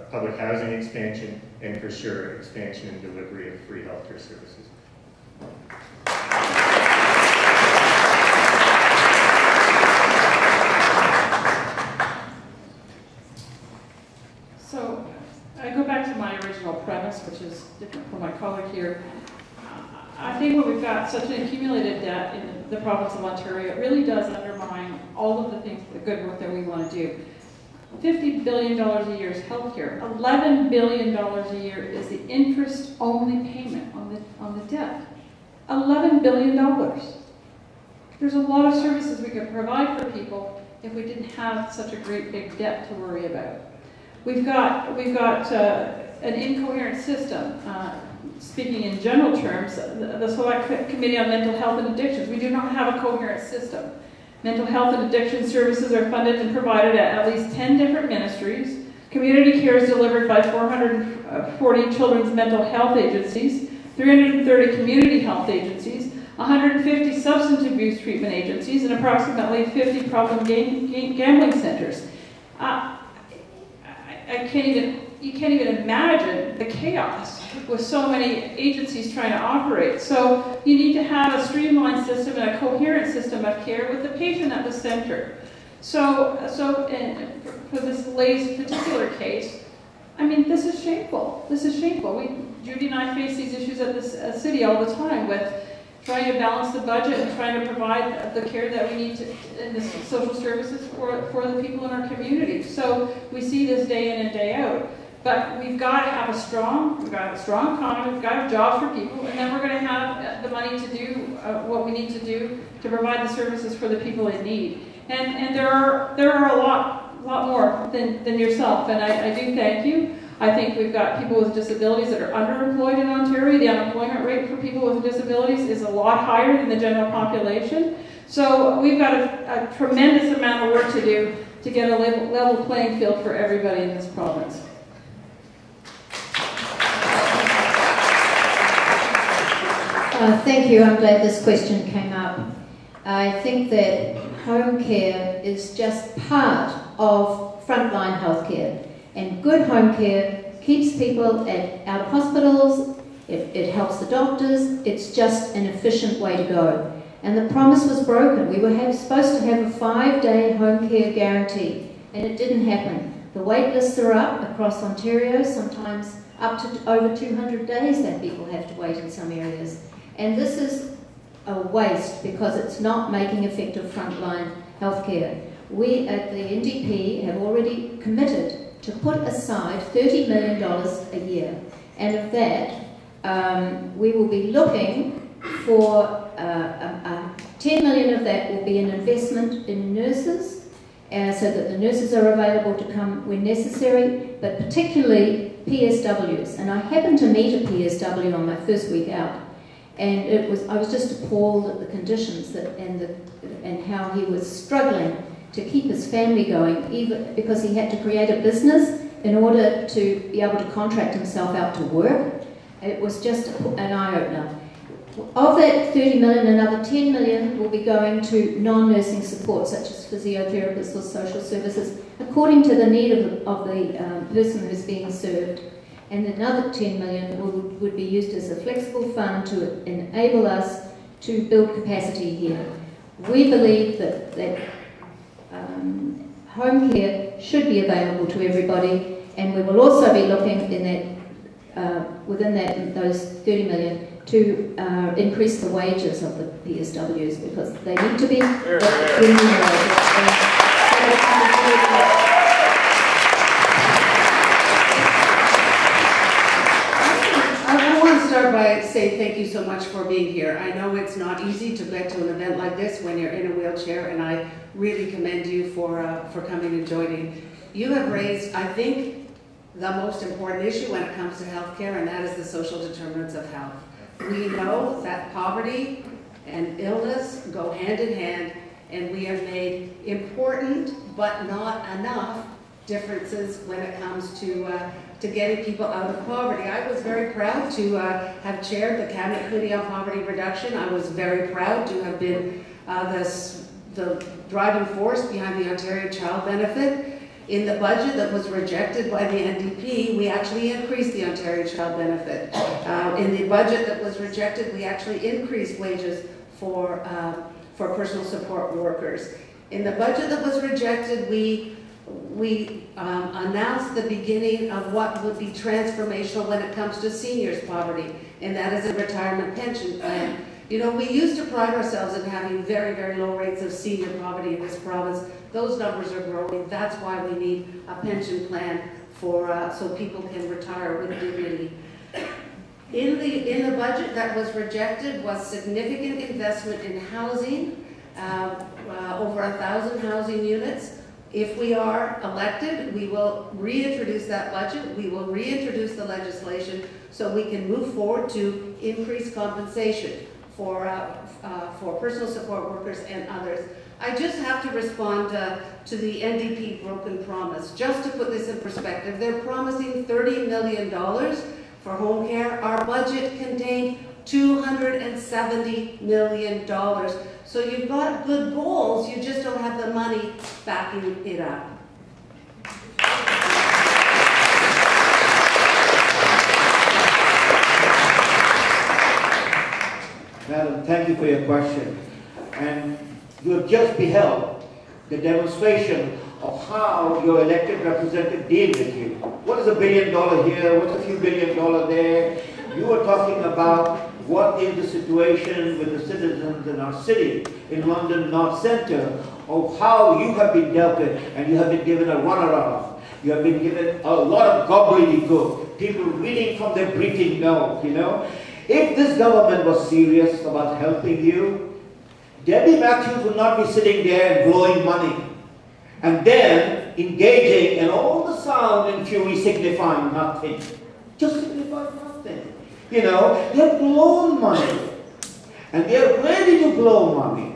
public housing expansion, and for sure, expansion and delivery of free healthcare services. So, I go back to my original premise, which is different from my colleague here. I think when we've got such an accumulated debt in the province of Ontario, it really does undermine all of the things, the good work that we want to do. $50 billion a year is healthcare. $11 billion a year is the interest-only payment on the debt. $11 billion. There's a lot of services we could provide for people if we didn't have such a great big debt to worry about. We've got an incoherent system. Speaking in general terms, the Select Committee on Mental Health and Addictions, we do not have a coherent system. Mental health and addiction services are funded and provided at least 10 different ministries. Community care is delivered by 440 children's mental health agencies, 330 community health agencies, 150 substance abuse treatment agencies, and approximately 50 problem gambling centers. you can't even imagine the chaos with so many agencies trying to operate. So you need to have a streamlined system and a coherent system of care with the patient at the center. So for this lady's particular case, I mean, this is shameful. This is shameful. Judy and I face these issues at this city all the time with trying to balance the budget and trying to provide the care that we need in the social services for the people in our community. So we see this day in and day out. But we've got to have a strong economy, we've got to have jobs for people, and then we're going to have the money to do what we need to do to provide the services for the people in need. And there are a lot more than yourself, and I do thank you. I think we've got people with disabilities that are underemployed in Ontario. The unemployment rate for people with disabilities is a lot higher than the general population. So we've got a tremendous amount of work to do to get a level playing field for everybody in this province. Thank you. I'm glad this question came up. I think that home care is just part of frontline healthcare. And good home care keeps people out of hospitals, it helps the doctors, it's just an efficient way to go. And the promise was broken. We were supposed to have a 5-day home care guarantee, and it didn't happen. The wait lists are up across Ontario, sometimes up to over 200 days that people have to wait in some areas. And this is a waste because it's not making effective frontline healthcare. We at the NDP have already committed to put aside $30 million a year. And of that, we will be looking for 10 million of that will be an investment in nurses, so that the nurses are available to come when necessary, but particularly PSWs. And I happened to meet a PSW on my first week out, and I was just appalled at the conditions and how he was struggling to keep his family going, even because he had to create a business in order to be able to contract himself out to work. It was just an eye-opener. Of that 30 million, another 10 million will be going to non-nursing support, such as physiotherapists or social services, according to the need of the person who's being served. And another 10 million would be used as a flexible fund to enable us to build capacity here. We believe that home care should be available to everybody, and we will also be looking in that, within those 30 million to increase the wages of the PSWs, because they need to be remunerated. I want to start by saying thank you so much for being here. I know it's not easy to get to an event like this when you're in a wheelchair, and I really commend you for coming and joining. You have raised, I think, the most important issue when it comes to healthcare, and that is the social determinants of health. We know that poverty and illness go hand in hand, and we have made important but not enough differences when it comes to getting people out of poverty. I was very proud to have chaired the Cabinet Committee on Poverty Reduction. I was very proud to have been the driving force behind the Ontario Child Benefit. In the budget that was rejected by the NDP, we actually increased the Ontario Child Benefit. In the budget that was rejected, we actually increased wages for personal support workers. In the budget that was rejected, we announced the beginning of what would be transformational when it comes to seniors' poverty, and that is a retirement pension plan. You know, we used to pride ourselves in having very, very low rates of senior poverty in this province. Those numbers are growing. That's why we need a pension plan so people can retire with dignity. In the budget that was rejected was significant investment in housing, over 1,000 housing units. If we are elected, we will reintroduce that budget. We will reintroduce the legislation so we can move forward to increase compensation for personal support workers and others. I just have to respond to the NDP broken promise. Just to put this in perspective, they're promising $30 million for home care. Our budget contained $270 million. So you've got good goals, you just don't have the money backing it up. thank you for your question. And you have just beheld the demonstration of how your elected representative deal with you. What is $1 billion here? What's a few $1 billion there? You are talking about what is the situation with the citizens in our city, in London North Centre, of how you have been dealt with, and you have been given a runaround. You have been given a lot of gobbledygook, people reading from their briefing notes, you know. If this government was serious about helping you, Debbie Matthews would not be sitting there and blowing money, and then engaging in all the sound and fury signifying nothing. Just signifying nothing. You know, they've blown money, and they're ready to blow money.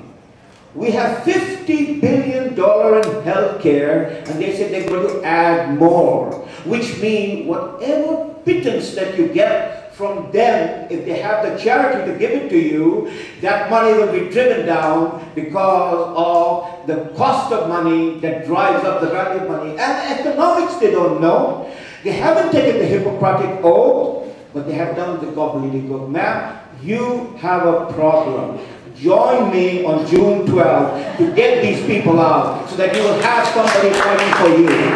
We have $50 billion in healthcare, and they said they're going to add more, which means whatever pittance that you get from them, if they have the charity to give it to you, that money will be driven down because of the cost of money that drives up the value of money. And economics they don't know. They haven't taken the Hippocratic oath, but they have done the gobbledygook. Ma'am, you have a problem. Join me on June 12th to get these people out so that you will have somebody fighting for you.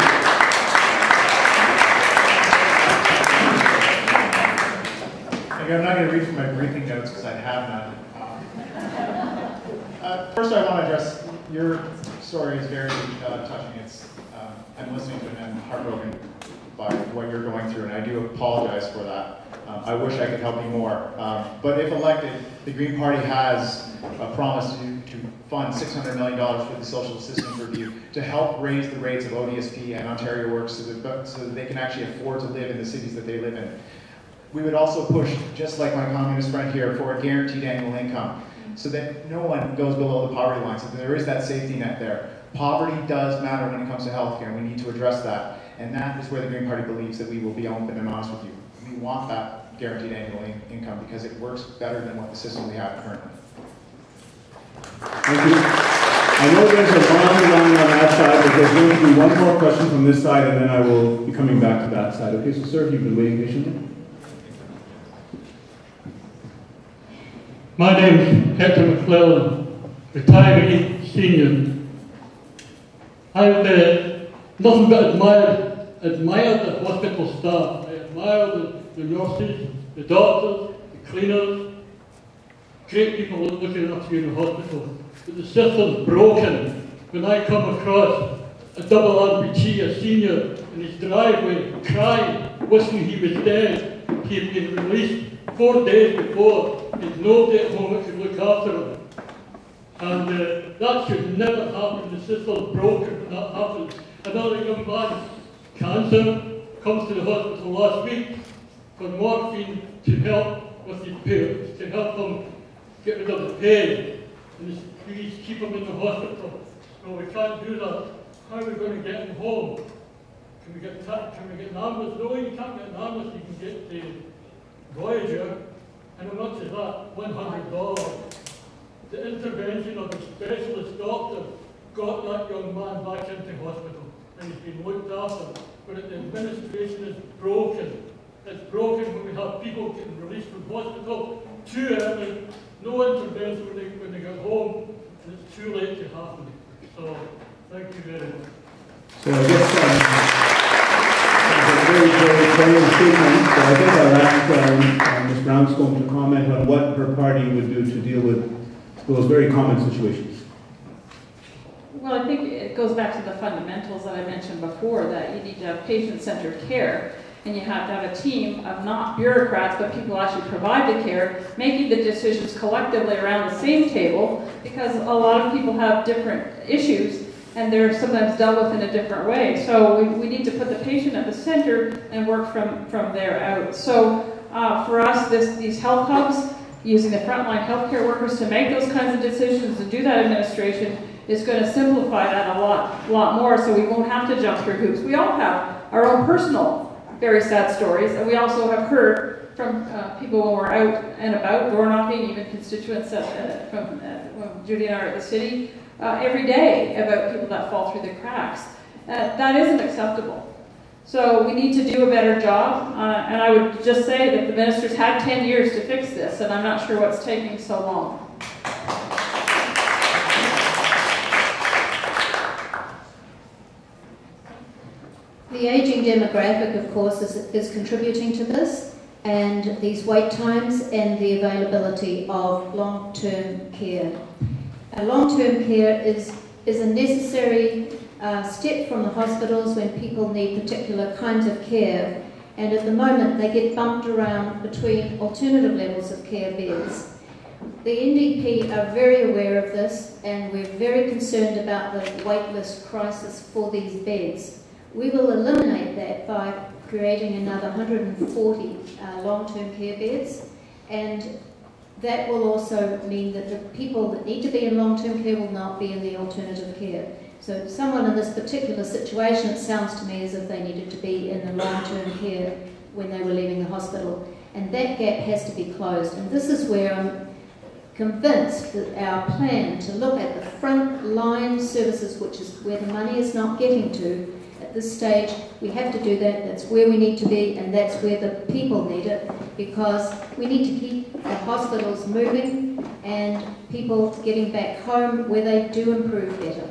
I'm not going to read from my briefing notes because I have none. First, I want to address your story is very touching. I'm listening to it and I'm heartbroken by what you're going through, and I do apologize for that. I wish I could help you more. But if elected, the Green Party has promised to fund $600 million for the Social Assistance Review to help raise the rates of ODSP and Ontario Works so that they can actually afford to live in the cities that they live in. We would also push, just like my communist friend here, for a guaranteed annual income so that no one goes below the poverty line, so that there is that safety net there. Poverty does matter when it comes to healthcare, and we need to address that. And that is where the Green Party believes that we will be open and honest with you. We want that guaranteed annual income because it works better than what the system we have currently. Thank you. I know there's a long line on that side, but there's going to be one more question from this side, and then I will be coming back to that side. Okay, so sir, you've been waiting patiently. My name is Hector McClellan, retiree senior. I've nothing but admired the hospital staff. I admire the nurses, the doctors, the cleaners, great people looking after you in the hospital. But the system's broken. When I come across a double RBG, a senior, in his driveway, crying, wishing he was dead, he had been released 4 days before. There's nobody at home that could look after him. And that should never happen. The system's broken when that happens. Another young man, cancer, comes to the hospital last week for morphine to help with his parents, to help him get rid of the pain. And please keep him in the hospital. No, we can't do that. How are we going to get him home? Can we get an ambulance? No, you can't get an ambulance. You can get the Voyager. And how much is that? $100. The intervention of a specialist doctor got that young man back into hospital, and he's been looked after. But the administration is broken. It's broken when we have people getting released from hospital too early, no intervention when they get home, and it's too late to happen. So, thank you very much. So I guess a very, very clear statement. So I think I'll ask Ms. Branscombe to comment on what her party would do to deal with those very common situations. Well, I think it goes back to the fundamentals that I mentioned before, that you need to have patient-centered care, and you have to have a team of not bureaucrats, but people who actually provide the care, making the decisions collectively around the same table, because a lot of people have different issues, and they're sometimes dealt with in a different way. So we need to put the patient at the center and work from there out. So for us, these health hubs, using the frontline healthcare workers to make those kinds of decisions and do that administration is going to simplify that a lot more, so we won't have to jump through hoops. We all have our own personal very sad stories, and we also have heard from people when we're out and about, door knocking, even constituents when Judy and I are at the city, every day about people that fall through the cracks. That isn't acceptable. So we need to do a better job, and I would just say that the minister's had 10 years to fix this, and I'm not sure what's taking so long. The ageing demographic, of course, is contributing to this, and these wait times and the availability of long-term care. Long-term care is a necessary step from the hospitals when people need particular kinds of care, and at the moment they get bumped around between alternative levels of care beds. The NDP are very aware of this, and we're very concerned about the waitlist crisis for these beds. We will eliminate that by creating another 140 long-term care beds, and that will also mean that the people that need to be in long-term care will not be in the alternative care. So someone in this particular situation, it sounds to me as if they needed to be in the long-term care when they were leaving the hospital, and that gap has to be closed. And this is where I'm convinced that our plan to look at the front line services, which is where the money is not getting to, at this stage, we have to do that. That's where we need to be, and that's where the people need it, because we need to keep the hospitals moving and people getting back home where they do improve better.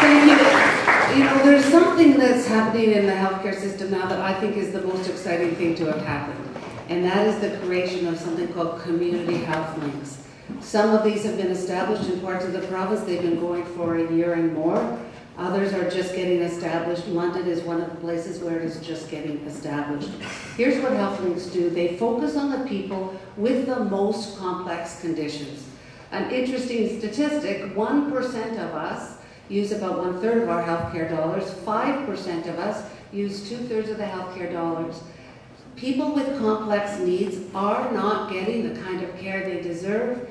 Thank you. You know, there's something that's happening in the healthcare system now that I think is the most exciting thing to have happened, and that is the creation of something called community health links. Some of these have been established in parts of the province. They've been going for a year and more. Others are just getting established. London is one of the places where it is just getting established. Here's what health links do. They focus on the people with the most complex conditions. An interesting statistic, 1% of us use about 1/3 of our healthcare dollars. 5% of us use 2/3 of the healthcare dollars. People with complex needs are not getting the kind of care they deserve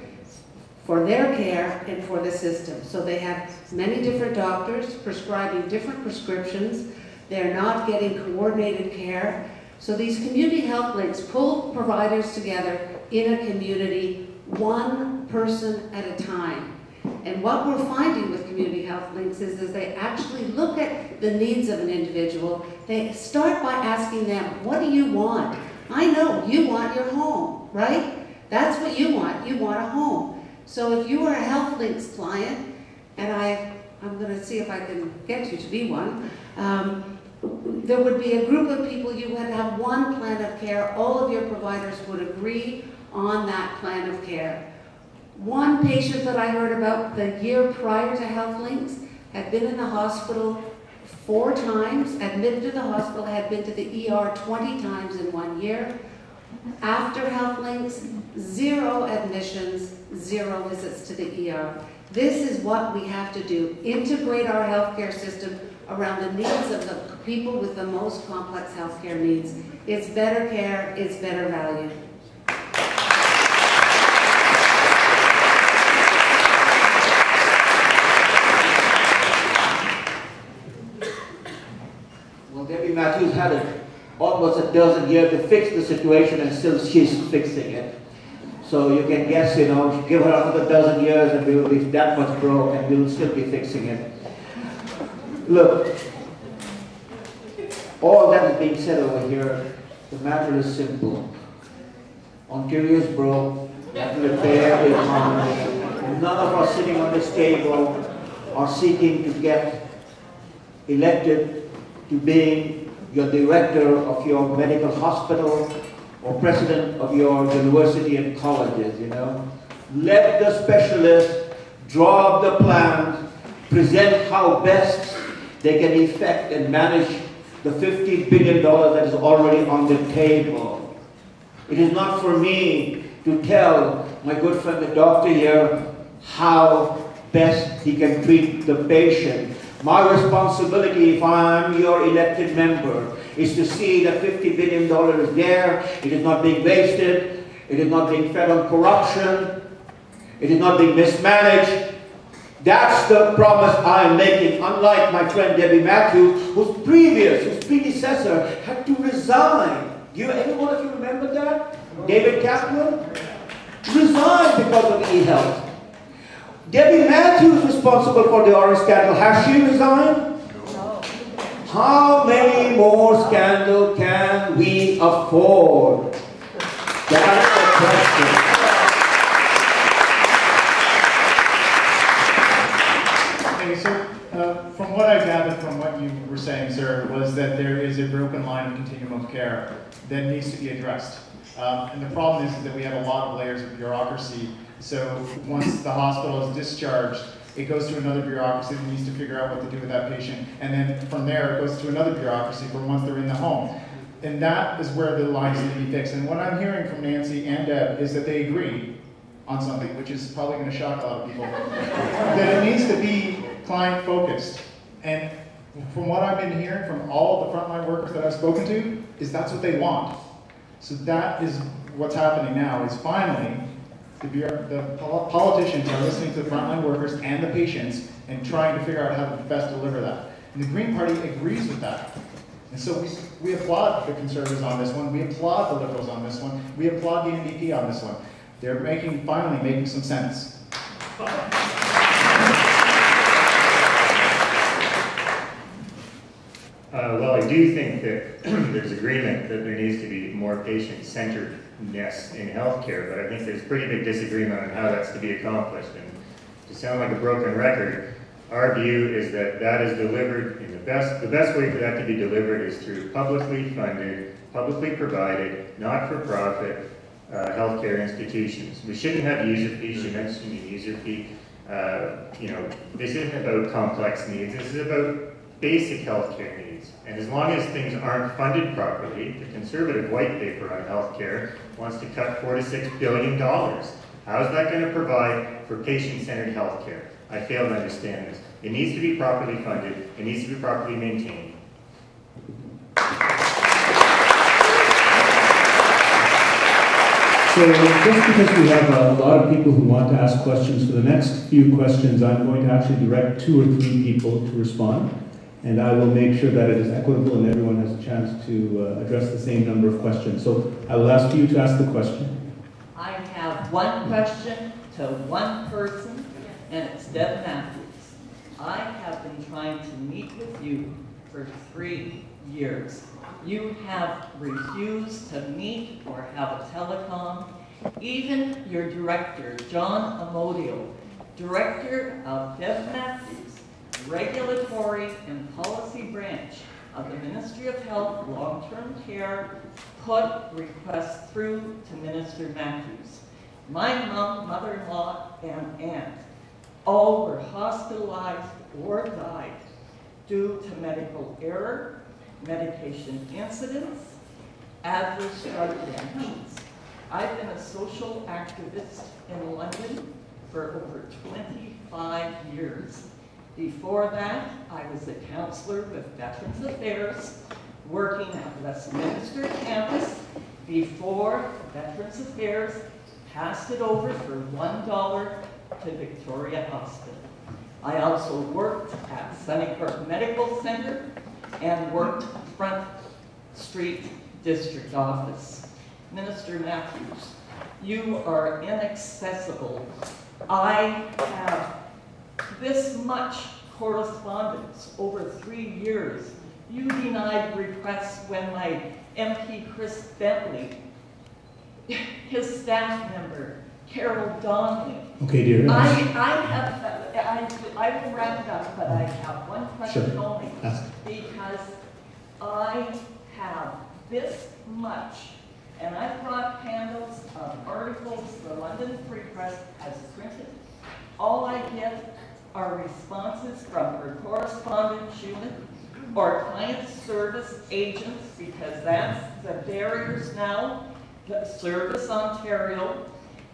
for their care and for the system. So they have many different doctors prescribing different prescriptions. They're not getting coordinated care. So these community health links pull providers together in a community, one person at a time. And what we're finding with community health links is they actually look at the needs of an individual. They start by asking them, what do you want? I know you want your home, right? That's what you want. You want a home. So if you are a Health Links client, and I'm going to see if I can get you to be one, there would be a group of people, you would have one plan of care. All of your providers would agree on that plan of care. One patient that I heard about the year prior to Health Links had been in the hospital 4 times, admitted to the hospital, had been to the ER 20 times in 1 year. After Health Links, 0 admissions, 0 visits to the ER. This is what we have to do. Integrate our healthcare system around the needs of the people with the most complex healthcare needs. It's better care, it's better value. Well, Debbie Matthews had almost a dozen years to fix the situation, and still she's fixing it. So you can guess, you know, give her another dozen years and we will be that much broke and we will still be fixing it. Look, all that is being said over here, the matter is simple. Ontario is broke, we have to repair the economy. None of us sitting on this table are seeking to get elected to being your director of your medical hospital or president of your university and colleges, you know. Let the specialists draw up the plans, present how best they can effect and manage the $50 billion that is already on the table. It is not for me to tell my good friend the doctor here how best he can treat the patient. My responsibility, if I'm your elected member, is to see that $50 billion is there, it is not being wasted, it is not being fed on corruption, it is not being mismanaged. That's the promise I am making, unlike my friend Debbie Matthews, whose predecessor had to resign. Do you, any one of you remember that? David Kaplan? Resigned because of e-health. Debbie Matthews responsible for the orange scandal. Has she resigned? No. How many more scandals can we afford? That's the question. Thank you were saying, sir, was that there is a broken line of continuum of care that needs to be addressed. And the problem is that we have a lot of layers of bureaucracy. So once the hospital is discharged, it goes to another bureaucracy that needs to figure out what to do with that patient. And then from there, it goes to another bureaucracy for once they're in the home. And that is where the lines need to be fixed. And what I'm hearing from Nancy and Deb is that they agree on something, which is probably going to shock a lot of people, that it needs to be client-focused. And from what I've been hearing from all of the frontline workers that I've spoken to, is that's what they want. So that is what's happening now, is finally, the politicians are listening to the frontline workers and the patients and trying to figure out how to best deliver that. And the Green Party agrees with that. And so we applaud the Conservatives on this one, we applaud the Liberals on this one, we applaud the NDP on this one. They're finally making some sense. Well, I do think that there's agreement that there needs to be more patient-centeredness in healthcare, but I think there's pretty big disagreement on how that's to be accomplished. And to sound like a broken record, our view is that that is delivered in the best way for that to be delivered is through publicly funded, publicly provided, not-for-profit healthcare institutions. We shouldn't have user fees. You mentioned the user fee. This isn't about complex needs. This is about basic healthcare needs. And as long as things aren't funded properly, the Conservative white paper on healthcare wants to cut $4 to $6 billion. How is that going to provide for patient-centered healthcare? I fail to understand this. It needs to be properly funded. It needs to be properly maintained. So just because we have a lot of people who want to ask questions, for the next few questions, I'm going to actually direct 2 or 3 people to respond. And I will make sure that it is equitable and everyone has a chance to address the same number of questions. So I will ask you to ask the question. I have one question to one person, and it's Deb Matthews. I have been trying to meet with you for 3 years. You have refused to meet or have a telecom. Even your director, John Amodio, director of Deb Matthews, Regulatory and Policy Branch of the Ministry of Health Long-Term Care, put requests through to Minister Matthews. My mom, mother-in-law, and aunt all were hospitalized or died due to medical error, medication incidents, adverse drug reactions. I've been a social activist in London for over 25 years. Before that, I was a counselor with Veterans Affairs, working at Westminster campus before Veterans Affairs passed it over for $1 to Victoria Hospital. I also worked at Sunnycourt Medical Center and worked Front Street District Office. Minister Matthews, you are inaccessible. I have this much correspondence over 3 years. You denied requests when my MP Chris Bentley, his staff member, Carol Donnelly. Okay, dear. I will wrap it up, but I have one question only. Because I have this much, and I brought handles of articles the London Free Press has printed. All I get are responses from her correspondence unit or client service agents, because that's the barriers now, the Service Ontario,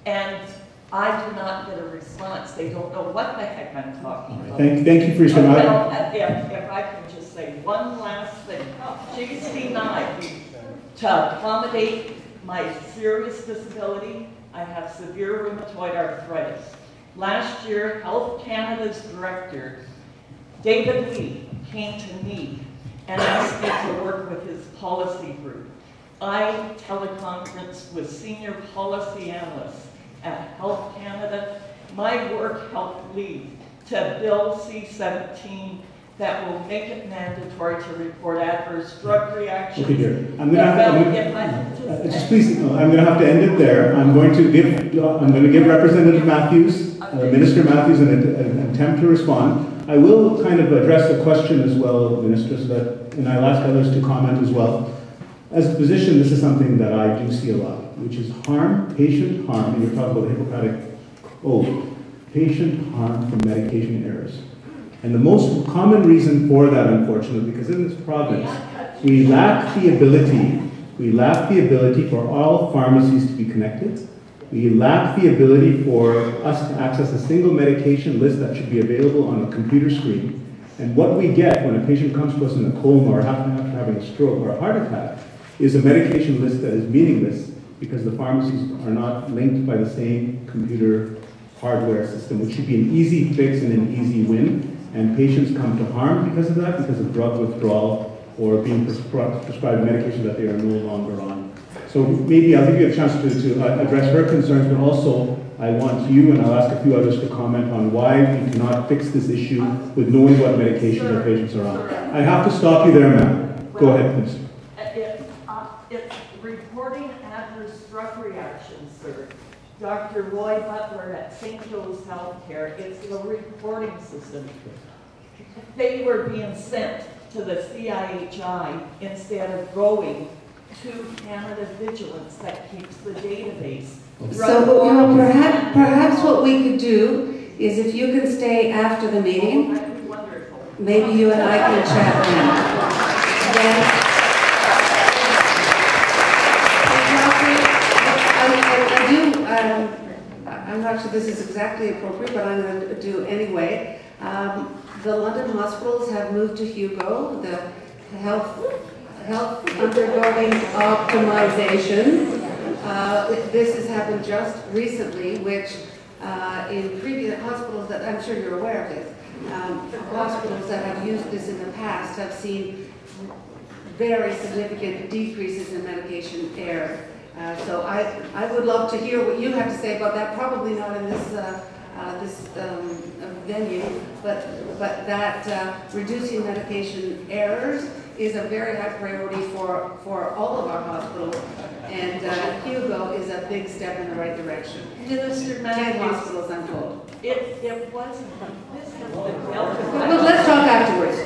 and I do not get a response. They don't know what the heck I'm talking about. Thank you for your time. Well, if I can just say one last thing. She's denied to accommodate my serious disability. I have severe rheumatoid arthritis. Last year, Health Canada's director, David Lee, came to me and asked me to work with his policy group. I teleconferenced with senior policy analysts at Health Canada. My work helped lead to Bill C-17 that will make it mandatory to report adverse drug reactions. Okay, dear. I'm going to have to end it there. I'm going to give Representative Matthews, Minister Matthews, an attempt to respond. I will kind of address the question as well, Minister, so that, and I'll ask others to comment as well. As a physician, this is something that I do see a lot, which is harm, patient harm, and you're talking about the Hippocratic Oath, patient harm from medication errors. And the most common reason for that, unfortunately, because in this province, we lack the ability for all pharmacies to be connected. We lack the ability for us to access a single medication list that should be available on a computer screen. And what we get when a patient comes to us in a coma or after having a stroke or a heart attack is a medication list that is meaningless because the pharmacies are not linked by the same computer hardware system, which should be an easy fix and an easy win. And patients come to harm because of that, because of drug withdrawal or being prescribed medication that they are no longer on. So maybe I'll give you a chance to address her concerns, but also I want you, and I'll ask a few others to comment on why we cannot fix this issue with knowing what medication the patients are on. I have to stop you there, ma'am. Go ahead, please. It's reporting adverse drug reactions, sir. Dr. Roy Butler at St. Joe's Healthcare, it's the reporting system. They were being sent to the CIHI instead of going to Canada Vigilance that keeps the database. So, you know, perhaps what we could do is if you can stay after the meeting, maybe you and I can chat then. I'm not sure this is exactly appropriate, but I'm going to do anyway. The London hospitals have moved to Hugo, the health undergoing optimization. This has happened just recently, which in previous hospitals that I'm sure you're aware of this, hospitals that have used this in the past have seen very significant decreases in medication error. So I would love to hear what you have to say about that. Probably not in this venue, but that reducing medication errors is a very high priority for all of our hospitals, and Hugo is a big step in the right direction. Minister 10 hospitals, I'm told. It wasn't. This has been dealt with. But let's talk afterwards.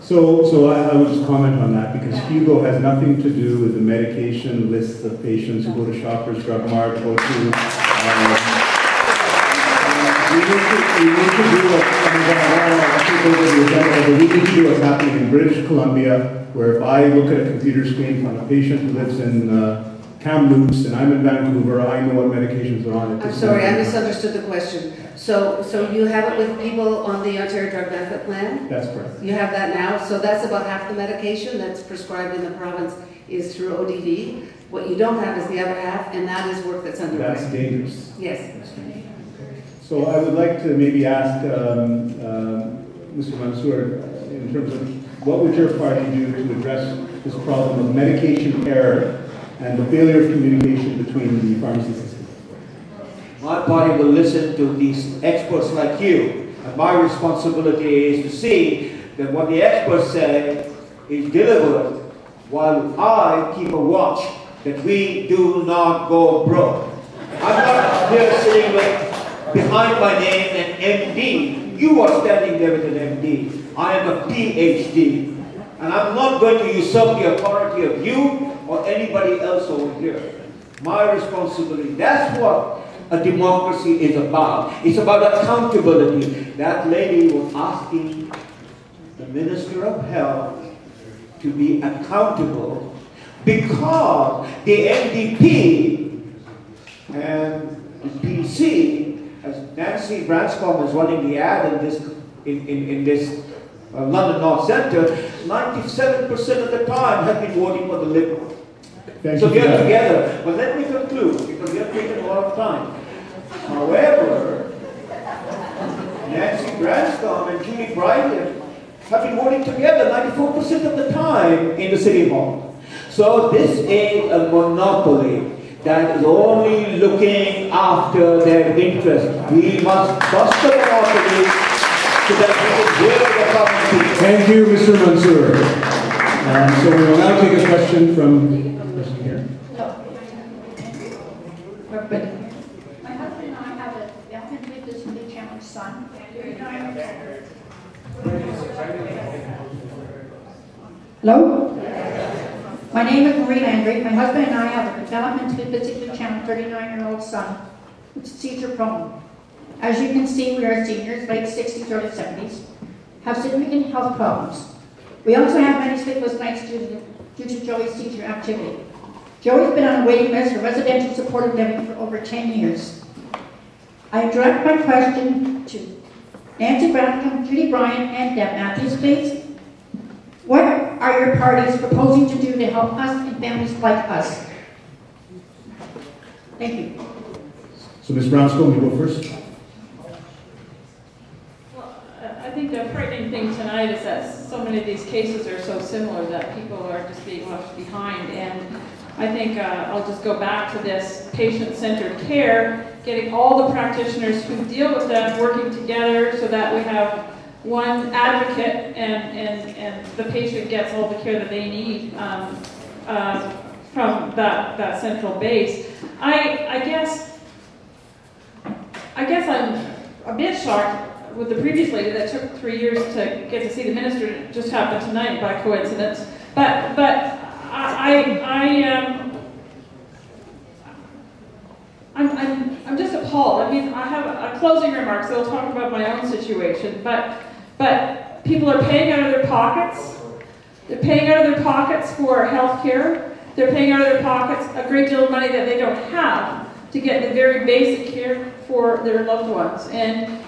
So I would just comment on that because Hugo has nothing to do with the medication lists of patients who go to Shoppers Drug Mart, go to. We need to do what's happening in British Columbia, where if I look at a computer screen from a patient who lives in Kamloops and I'm in Vancouver, I know what medications are on it. I'm sorry, I misunderstood the question. So you have it with people on the Ontario Drug Benefit Plan? That's correct. You have that now, so that's about half the medication that's prescribed in the province is through ODD. What you don't have is the other half, and that is work that's underway. That's dangerous. Yes. So I would like to maybe ask Mr. Mansur, in terms of what would your party do to address this problem of medication error and the failure of communication between the pharmacy system? My party will listen to these experts like you, and my responsibility is to see that what the experts say is delivered while I keep a watch that we do not go broke. I'm not here sitting with behind my name an MD. You are standing there with an MD. I am a PhD. And I'm not going to usurp the authority of you or anybody else over here. My responsibility, that's what a democracy is about. It's about accountability. That lady was asking the Minister of Health to be accountable because the NDP and the PC, as Nancy Branscombe is running the ad in this London North Centre, 97% of the time have been voting for the Liberal. So they're together. But let me conclude, because we have taken a lot of time. However, Nancy Branscombe and Judy Bryant have been voting together 94% of the time in the City Hall. So this is a monopoly that is only looking after their interests. We must bust the monopoly so that we can hear the common people. Thank you, Mr. Mansur. So we will now take a question from the person here. My husband and I have a mentally physically challenged son. Every time Hello? My name is Marie Landry. My husband and I have a developmentally physically challenged 39-year-old son with seizure prone. As you can see, we are seniors, late 60s, early 70s, have significant health problems. We also have many sleepless nights due to Joey's seizure activity. Joey's been on a waiting list for residential supported living for over 10 years. I direct my question to Nancy Branscombe, Judy, Bryant, and Deb Matthews, please. What are your parties proposing to do to help us and families like us? Thank you. So Ms. Branscombe, you go first. Well, I think the frightening thing tonight is that so many of these cases are so similar that people are just being left behind. And I think I'll just go back to this patient-centered care, getting all the practitioners who deal with them working together so that we have one advocate and the patient gets all the care that they need from that central base. I guess I'm a bit shocked with the previous lady that took 3 years to get to see the minister. It just happened tonight by coincidence. But I'm just appalled. I mean, I have a closing remark, so I'll talk about my own situation. But people are paying out of their pockets. They're paying out of their pockets for health care. They're paying out of their pockets a great deal of money that they don't have to get the very basic care for their loved ones. And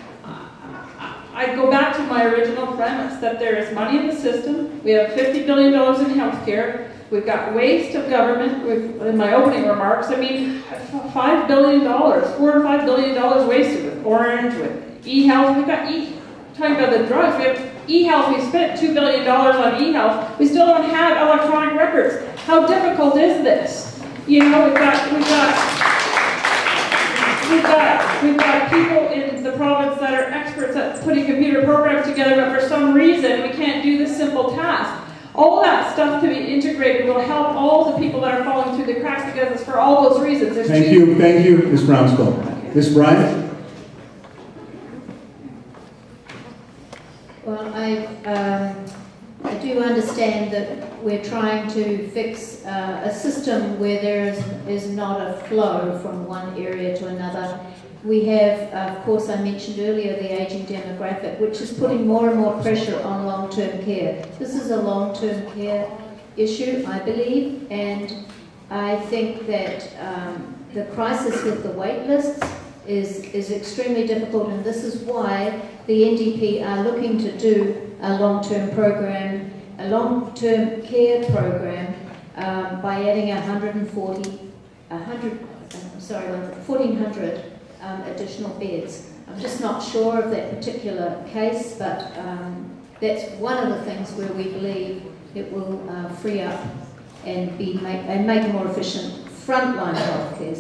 I go back to my original premise that there is money in the system. We have $50 billion in health care. We've got waste of government. In my opening remarks, I mean, $5 billion, $4 to $5 billion wasted with Orange, with e-health. We've got talking about the drugs. We have e-health. We spent $2 billion on e-health. We still don't have electronic records. How difficult is this? You know, we've got people in the province that are experts at putting computer programs together, but for some reason we can't do this simple task. All that stuff to be integrated will help all the people that are falling through the cracks because it's for all those reasons. Thank you, Ms. Branscombe. Ms. Bryant? Well, I do understand that we're trying to fix a system where there is not a flow from one area to another. We have, of course, I mentioned earlier the ageing demographic, which is putting more and more pressure on long-term care. This is a long-term care issue, I believe, and I think that the crisis with the wait lists is extremely difficult, and this is why the NDP are looking to do a long-term program, a long-term care program by adding 1,400 additional beds. I'm just not sure of that particular case, but that's one of the things where we believe it will free up and make a more efficient frontline healthcare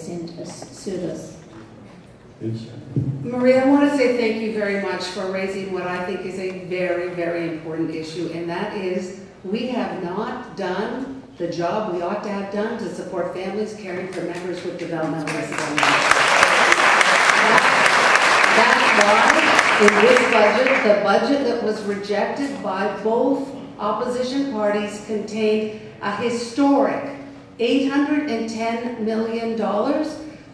service. Marie, I want to say thank you very much for raising what I think is a very, very important issue, and that is we have not done the job we ought to have done to support families caring for members with developmental disabilities. That's why in this budget, the budget that was rejected by both opposition parties contained a historic $810 million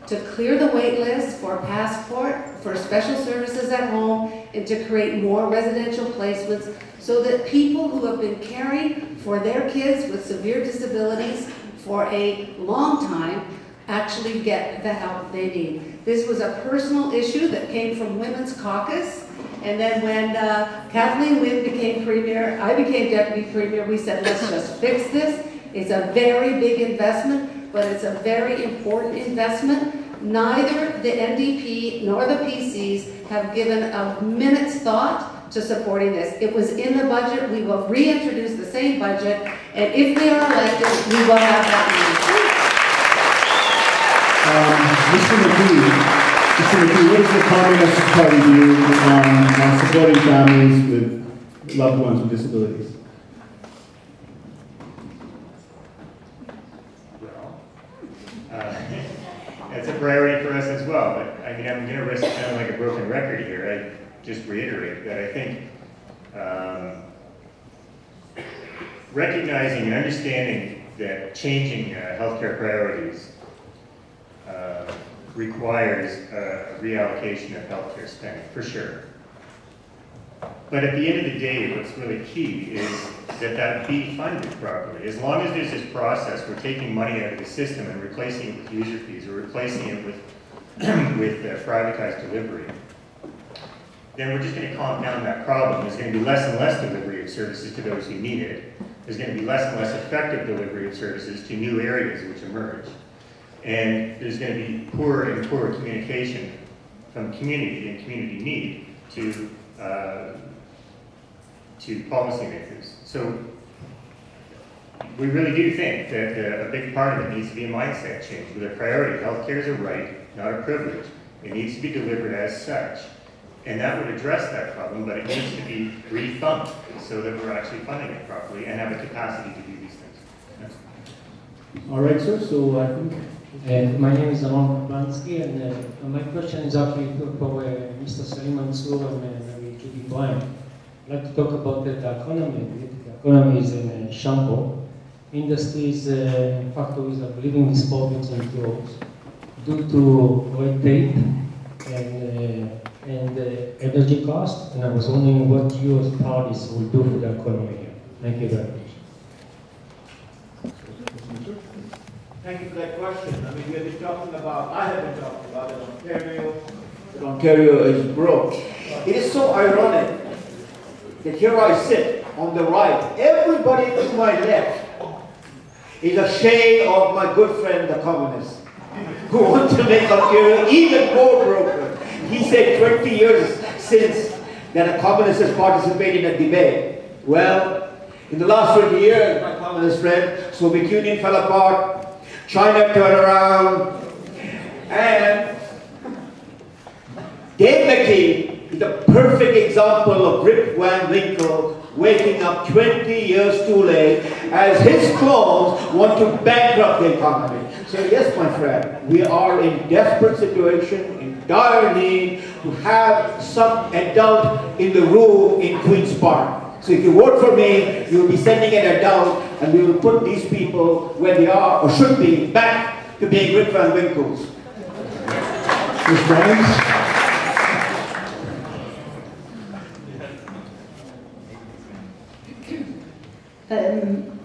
to clear the wait list for passport, for special services at home, and to create more residential placements so that people who have been caring for their kids with severe disabilities for a long time actually get the help they need. This was a personal issue that came from Women's Caucus, and then when Kathleen Wynne became Premier, I became Deputy Premier, we said, let's just fix this. It's a very big investment, but it's a very important investment. Neither the NDP nor the PCs have given a minute's thought to supporting this. It was in the budget. We will reintroduce the same budget, and if we are elected, we will have that Mr. McKee, what does the Communist Party do on supporting families with loved ones with disabilities? It's a priority for us as well, but I mean, I'm going to risk sounding like a broken record here. I just reiterate that I think recognizing and understanding that changing healthcare priorities requires a reallocation of healthcare spending, for sure. But at the end of the day, what's really key is that that be funded properly. As long as there's this process, we're taking money out of the system and replacing it with user fees or replacing it with, privatized delivery, then we're just going to compound that problem. There's going to be less and less delivery of services to those who need it. There's going to be less and less effective delivery of services to new areas which emerge. And there's going to be poorer and poorer communication from community and community need to policymakers. So we really do think that a big part of it needs to be a mindset change with a priority. Healthcare is a right, not a privilege. It needs to be delivered as such. And that would address that problem, but it needs to be refunded so that we're actually funding it properly and have the capacity to do these things. Yeah. All right, sir, so I think... my name is Branscombe, and my question is actually for Mr. Salim Mansur and Judy Bryant. I'd like to talk about the economy. The economy is in shambles. Industries and factories are leaving these problems and jobs due to red tape and energy costs. And I was wondering what you as parties will do for the economy here. Thank you very much. Thank you for that question. I mean, we have been talking about, I have been talking about that Ontario is broke. It is so ironic that here I sit on the right. Everybody to my left is a shade of my good friend, the communist, who wants to make Ontario even more broken. He said 20 years since that a communist has participated in a debate. Well, in the last 20 years, my communist friend, Soviet Union fell apart, China turned around, and Dave McKee is a perfect example of Rip Van Winkle waking up 20 years too late as his clones want to bankrupt the economy. So yes, my friend, we are in desperate situation, in dire need to have some adult in the room in Queen's Park. So if you vote for me, you will be sending an adult, and we will put these people where they are, or should be, back to being Rip Van Winkles. Ms. Bryant?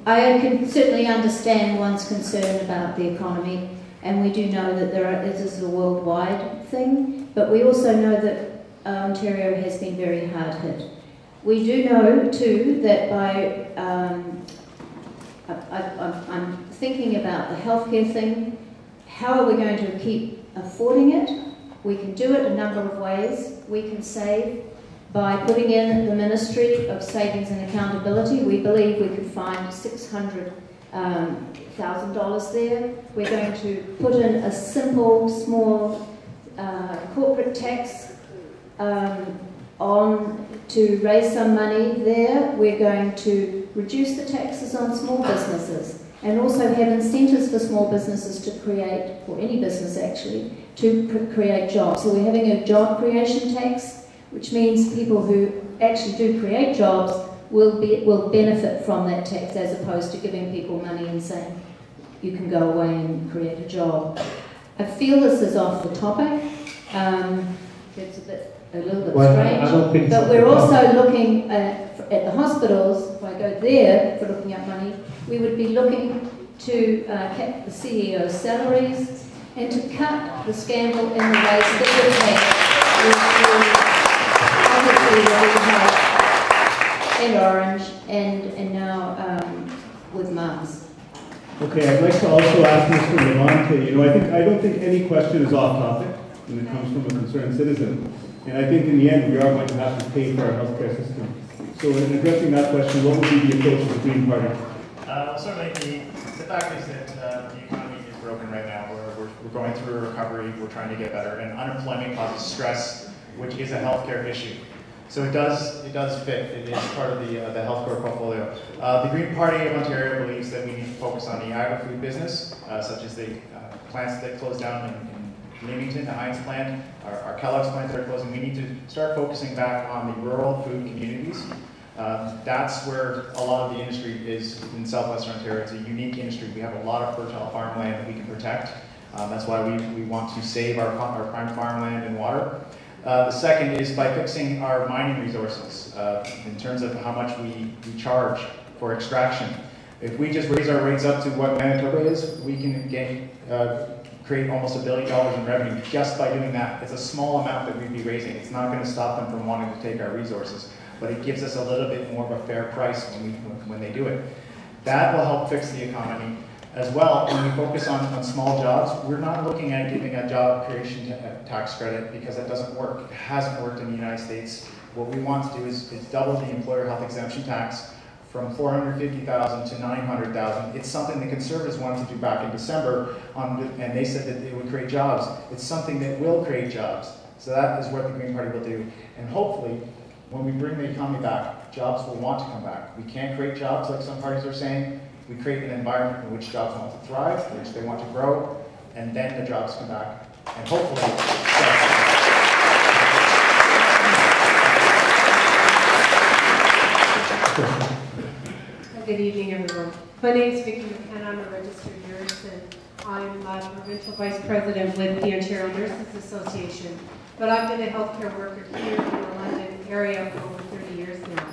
I can certainly understand one's concern about the economy, and we do know that this is a worldwide thing, but we also know that Ontario has been very hard hit. We do know too that by, I'm thinking about the healthcare thing. How are we going to keep affording it? We can do it a number of ways. We can save by putting in the Ministry of Savings and Accountability. We believe we could find $600,000 there. We're going to put in a simple, small corporate tax to raise some money there. We're going to reduce the taxes on small businesses and also have incentives for small businesses to create, or any business actually, to create jobs. So we're having a job creation tax, which means people who actually do create jobs will benefit from that tax, as opposed to giving people money and saying you can go away and create a job. I feel this is off the topic. It's a little bit strange, but we're also looking at the hospitals. If I go there for looking at money, we would be looking to cut the CEO's salaries and to cut the scandal in the ways that we have in Orange and now with Mars. Okay, I'd like to also ask Mr. Labonte, I don't think any question is off topic when it comes from a concerned citizen. And I think in the end we are going to have to pay for our healthcare system. So in addressing that question, what would be the approach of the Green Party? Certainly the fact is that the economy is broken right now. We're going through a recovery, we're trying to get better, and unemployment causes stress, which is a healthcare issue. So it does fit. It is part of the healthcare portfolio. The Green Party of Ontario believes that we need to focus on the agri-food business, such as the plants that closed down in Leamington, the Heinz plant, our Kellogg's plants that are closing. We need to start focusing back on the rural food communities. That's where a lot of the industry is in southwestern Ontario. It's a unique industry. We have a lot of fertile farmland that we can protect. That's why we want to save our prime farmland and water. The second is by fixing our mining resources in terms of how much we charge for extraction. If we just raise our rates up to what Manitoba is, we can create almost $1 billion in revenue just by doing that. It's a small amount that we'd be raising. It's not going to stop them from wanting to take our resources, but it gives us a little bit more of a fair price when they do it. That will help fix the economy. As well, when we focus on small jobs, we're not looking at giving a job creation tax credit because that doesn't work. It hasn't worked in the United States. What we want to do is double the employer health exemption tax from $450,000 to $900,000. It's something the Conservatives wanted to do back in December, and they said that it would create jobs. It's something that will create jobs. So that is what the Green Party will do. And hopefully, when we bring the economy back, jobs will want to come back. We can't create jobs like some parties are saying. We create an environment in which jobs want to thrive, in which they want to grow, and then the jobs come back. And hopefully, Good evening, everyone. My name is Vicki McKenna. I'm a registered nurse, and I'm the provincial vice president with the Ontario Nurses Association. But I've been a healthcare worker here in the London area for over 30 years now.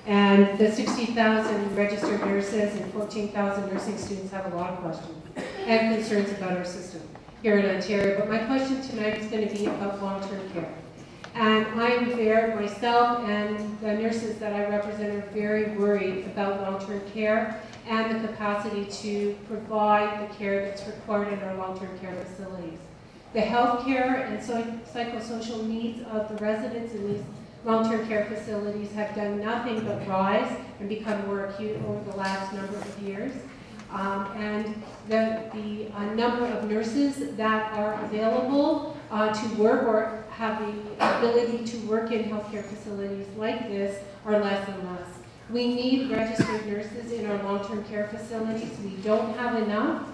And the 60,000 registered nurses and 14,000 nursing students have a lot of questions and concerns about our system here in Ontario. But my question tonight is going to be about long-term care. And I am there, myself and the nurses that I represent are very worried about long-term care and the capacity to provide the care that's required in our long-term care facilities. The health care and psychosocial needs of the residents in these long-term care facilities have done nothing but rise and become more acute over the last number of years. And the number of nurses that are available to work or have the ability to work in healthcare facilities like this are less and less. We need registered nurses in our long-term care facilities. We don't have enough.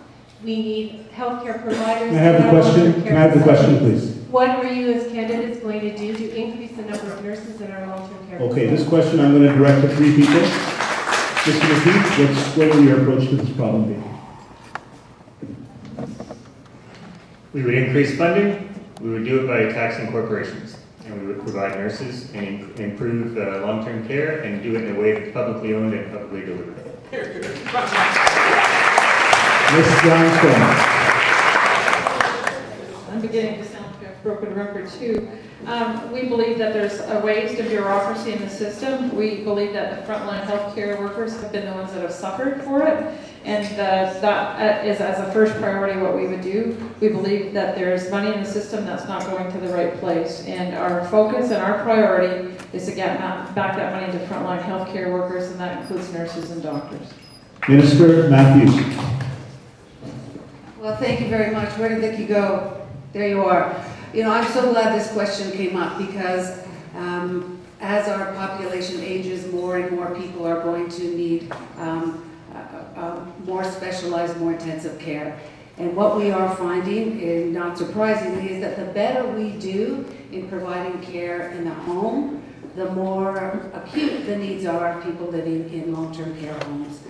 We need healthcare providers. Can I have the question? Can I have the question, please? What are you as candidates going to do to increase the number of nurses in our long-term care Okay, facilities? this question I'm going to direct to 3 people. Mr. McKee, what will your approach to this problem be? We would increase funding. We would do it by taxing corporations. And we would provide nurses and improve long-term care and do it in a way that's publicly owned and publicly delivered. Ms. Branscombe. I'm beginning to sound like a broken record too. We believe that there's a waste of bureaucracy in the system. We believe that the frontline healthcare workers have been the ones that have suffered for it. And that is, as a first priority, what we would do. We believe that there's money in the system that's not going to the right place. And our focus and our priority is to get back that money to frontline healthcare workers, and that includes nurses and doctors. Minister Matthews. Well, thank you very much. Where did Vicki go? There you are. You know, I'm so glad this question came up because as our population ages, more and more people are going to need more specialized, more intensive care. And what we are finding, and not surprisingly, is that the better we do in providing care in the home, the more acute the needs are of people living in long-term care homes.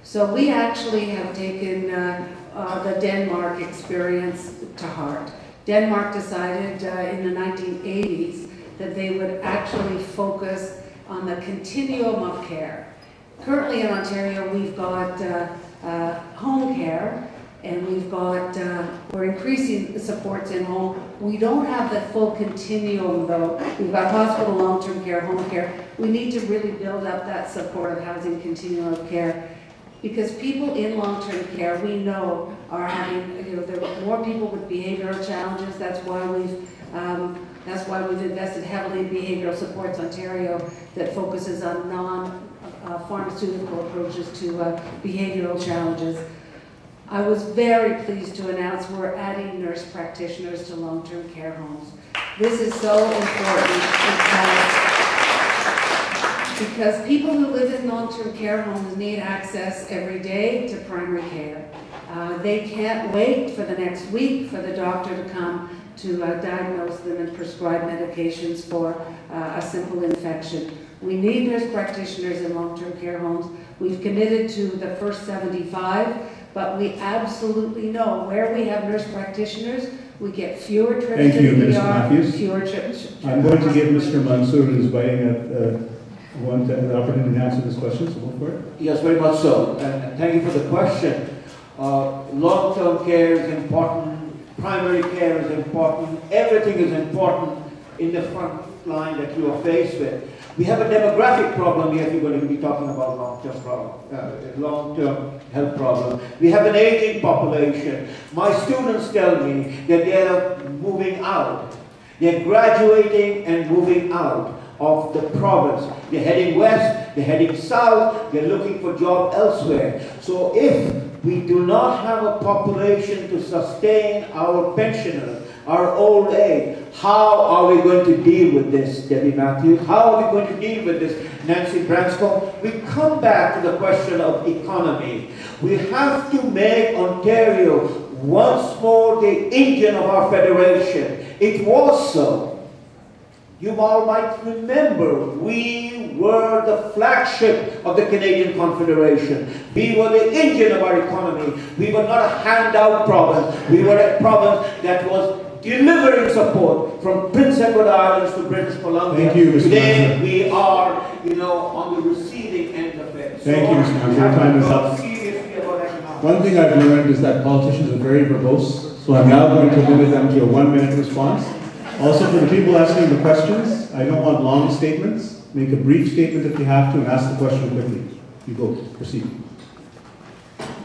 So we actually have taken the Denmark experience to heart. Denmark decided in the 1980s that they would actually focus on the continuum of care. Currently in Ontario, we've got home care, and we're increasing the supports in home. We don't have the full continuum though. We've got hospital, long-term care, home care. We need to really build up that supportive housing continuum of care, because people in long-term care, we know, are having, you know, there are more people with behavioral challenges. That's why we've invested heavily in Behavioral Supports Ontario that focuses on non-pharmaceutical approaches to behavioral challenges. I was very pleased to announce we're adding nurse practitioners to long-term care homes. This is so important because people who live in long-term care homes need access every day to primary care. They can't wait for the next week for the doctor to come to diagnose them and prescribe medications for a simple infection. We need nurse practitioners in long-term care homes. We've committed to the first 75, but we absolutely know where we have nurse practitioners, we get fewer trips Thank to you, the Minister ER, Matthews. fewer trips. I'm going to give Mr. Mansur, who's inviting the opportunity to answer this question, so go for it. Yes, very much so, and thank you for the question. Long-term care is important, primary care is important, everything is important in the front line that you are faced with. We have a demographic problem here if you're going to be talking about long-term health problem. We have an aging population. My students tell me that they are moving out. They're graduating and moving out of the province. They're heading west, they're heading south, they're looking for job elsewhere. So if we do not have a population to sustain our pensioners, our old age, how are we going to deal with this, Debbie Matthews? How are we going to deal with this, Nancy Branscombe? We come back to the question of economy. We have to make Ontario once more the engine of our federation. It was so. You all might remember, we were the flagship of the Canadian Confederation. We were the engine of our economy. We were not a handout province. We were a province that was delivering support from Prince Edward Islands to British Columbia. Thank you, Mr. Today Mansur. we are, on the receiving end of it. Thank you, Mr. Mansur. Your time is up. Seriously about economics. One thing I've learned is that politicians are very verbose, so I'm now going to limit them to a 1-minute response. Also, for the people asking the questions, I don't want long statements. Make a brief statement if you have to and ask the question quickly. You go. Proceed.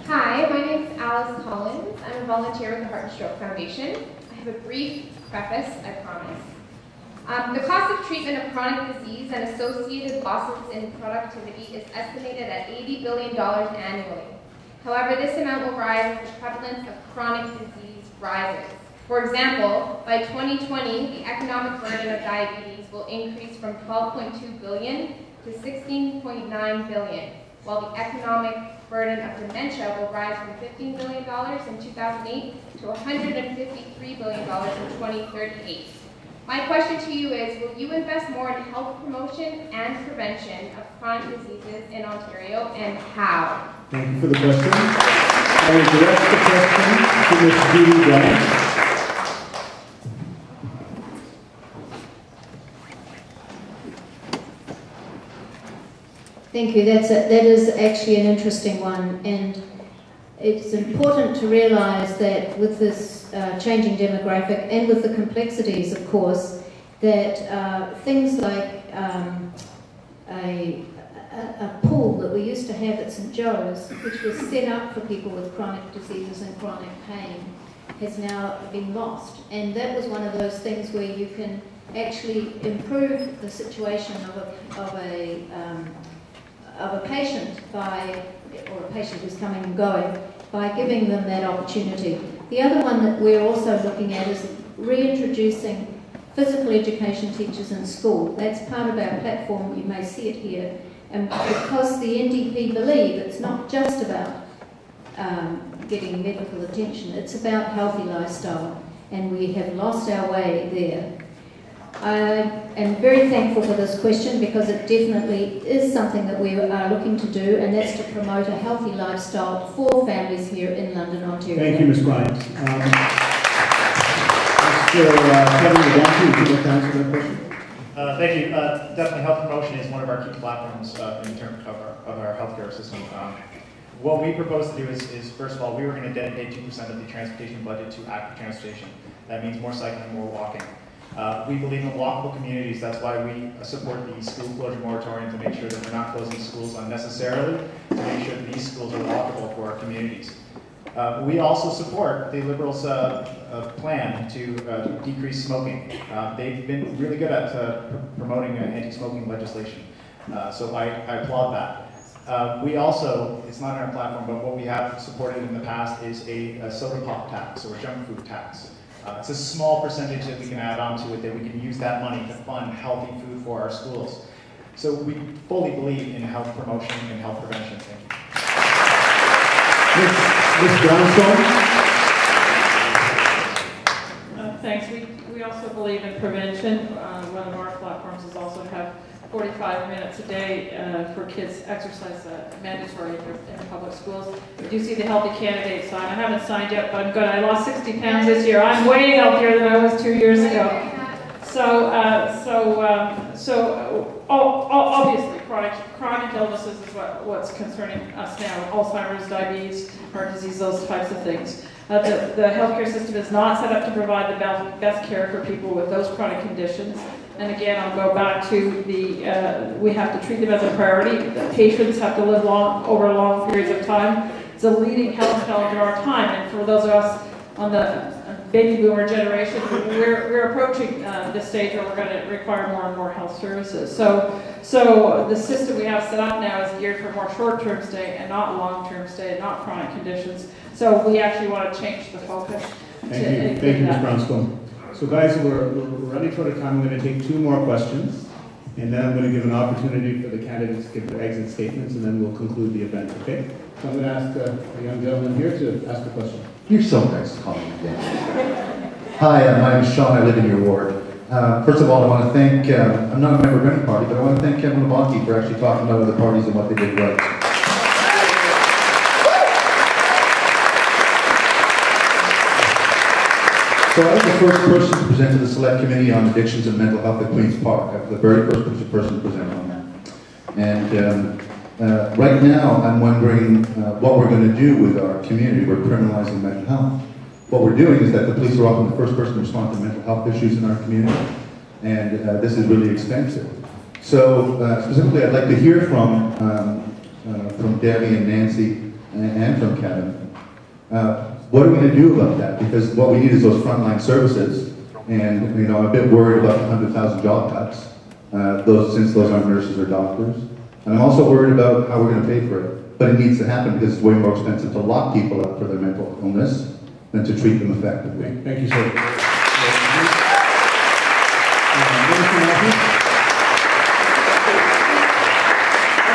Hi, my name is Alice Collins. I'm a volunteer with the Heart and Stroke Foundation. I have a brief preface, I promise. The cost of treatment of chronic disease and associated losses in productivity is estimated at $80 billion annually. However, this amount will rise as the prevalence of chronic disease rises. For example, by 2020, the economic burden of diabetes will increase from $12.2 billion to $16.9 billion, while the economic burden of dementia will rise from $15 billion in 2008 to $153 billion in 2038. My question to you is, will you invest more in health promotion and prevention of chronic diseases in Ontario, and how? Thank you for the question. I will direct the question to Ms. Judy Bryant. Thank you. That is actually an interesting one, and it's important to realise that with this changing demographic and with the complexities, of course, that things like a pool that we used to have at St. Joe's, which was set up for people with chronic diseases and chronic pain, has now been lost. And that was one of those things where you can actually improve the situation of a patient or a patient who's coming and going, by giving them that opportunity. The other one that we're also looking at is reintroducing physical education teachers in school. That's part of our platform. You may see it here. And because the NDP believe it's not just about getting medical attention, it's about healthy lifestyle, and we have lost our way there. I am very thankful for this question because it definitely is something that we are looking to do, and that's to promote a healthy lifestyle for families here in London, Ontario. Thank you, Ms. Bryant. Mr. Kevin Labonte, would you like to answer that question? Thank you. Definitely health promotion is one of our key platforms in terms of our healthcare system. What we propose to do is, first of all, we were going to dedicate 2% of the transportation budget to active transportation. That means more cycling, more walking. We believe in walkable communities. That's why we support the school closure moratorium, to make sure that we're not closing schools unnecessarily, to make sure that these schools are walkable for our communities. We also support the Liberals' plan to decrease smoking. They've been really good at promoting anti-smoking legislation, so I applaud that. We also, it's not in our platform, but what we have supported in the past is a soda pop tax or junk food tax. It's a small percentage that we can add on to it, that we can use that money to fund healthy food for our schools. So we fully believe in health promotion and health prevention. Thank you. Ms. Branscombe. Thanks. We also believe in prevention. One of our platforms is also to have 45 minutes a day for kids exercise mandatory in public schools. You do see the healthy candidate sign. I haven't signed yet, but I'm good. I lost 60 pounds this year. I'm way healthier than I was 2 years ago. Obviously, chronic illnesses is what's concerning us now. Alzheimer's, diabetes, heart disease, those types of things. The healthcare system is not set up to provide the best care for people with those chronic conditions. And again, I'll go back to we have to treat them as a priority. The patients have to live over long periods of time. It's a leading health challenge of our time, and for those of us on the baby boomer generation, we're approaching the stage where we're going to require more and more health services. So the system we have set up now is geared for more short-term stay and not long-term stay and not chronic conditions. So we actually want to change the focus. Thank you, Ms. Branscombe. So guys, we're running short of time. I'm going to take 2 more questions, and then I'm going to give an opportunity for the candidates to give their exit statements, and then we'll conclude the event, okay? So I'm going to ask the young gentleman here to ask the question. You're so nice to call me again. Hi, my name is Sean. I live in your ward. First of all, I want to thank, I'm not a member of any party, but I want to thank Kevin Labonte for actually talking about other parties and what they did right. So I was the first person to present to the Select Committee on Addictions and Mental Health at Queen's Park. I was the very first person to present on that. And right now, I'm wondering what we're going to do with our community. We're criminalizing mental health. What we're doing is that the police are often the first person to respond to mental health issues in our community, and this is really expensive. So specifically, I'd like to hear from Debbie and Nancy and from Kevin. What are we going to do about that? Because what we need is those frontline services, and I'm a bit worried about the 100,000 job cuts, since those aren't nurses or doctors. And I'm also worried about how we're going to pay for it. But it needs to happen because it's way more expensive to lock people up for their mental illness than to treat them effectively. Thank you, sir.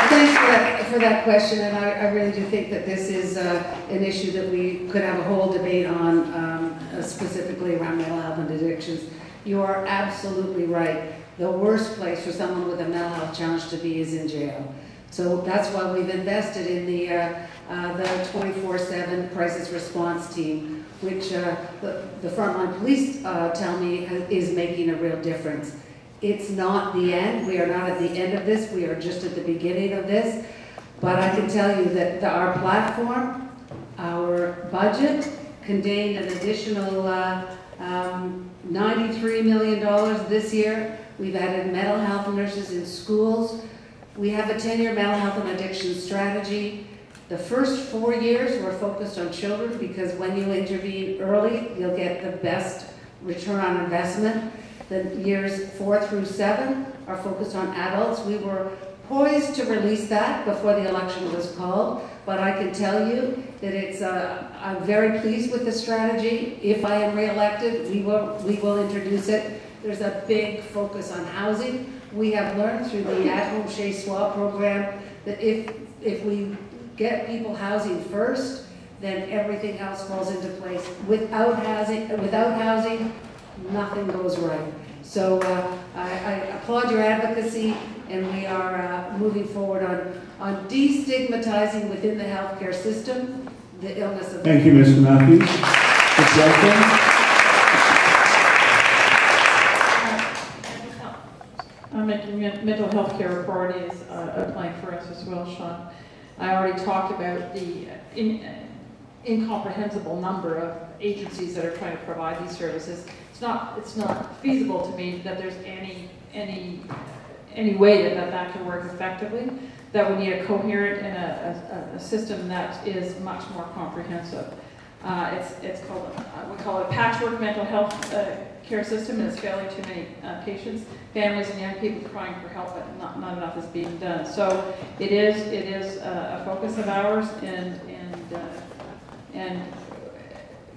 Thanks for that question, and I really do think that this is an issue that we could have a whole debate on, specifically around mental health and addictions. You are absolutely right. The worst place for someone with a mental health challenge to be is in jail. So that's why we've invested in the 24/7 crisis response team, which the frontline police tell me is making a real difference. It's not the end. We are not at the end of this. We are just at the beginning of this. But I can tell you that our platform, our budget, contained an additional $93 million this year. We've added mental health nurses in schools. We have a 10-year mental health and addiction strategy. The first 4 years were focused on children because when you intervene early, you'll get the best return on investment. The years 4 through 7 are focused on adults. We were poised to release that before the election was called, but I can tell you that I'm very pleased with the strategy. If I am re-elected, we will introduce it. There's a big focus on housing. We have learned through the at-home Chez Soi program that if we get people housing first, then everything else falls into place. Without housing, nothing goes right. So I applaud your advocacy, and we are moving forward on destigmatizing within the healthcare system the illness of. Thank you, Mr. Matthews. Ms. Branscombe. I'm making mental health care a priority is applying for us as well, Sean. I already talked about the incomprehensible number of agencies that are trying to provide these services. It's not feasible to me that there's any way that can work effectively. That we need a coherent and a system that is much more comprehensive. It's called we call it a patchwork mental health care system, and it's failing too many patients, families, and young people crying for help, but not enough is being done. So it is a focus of ours, and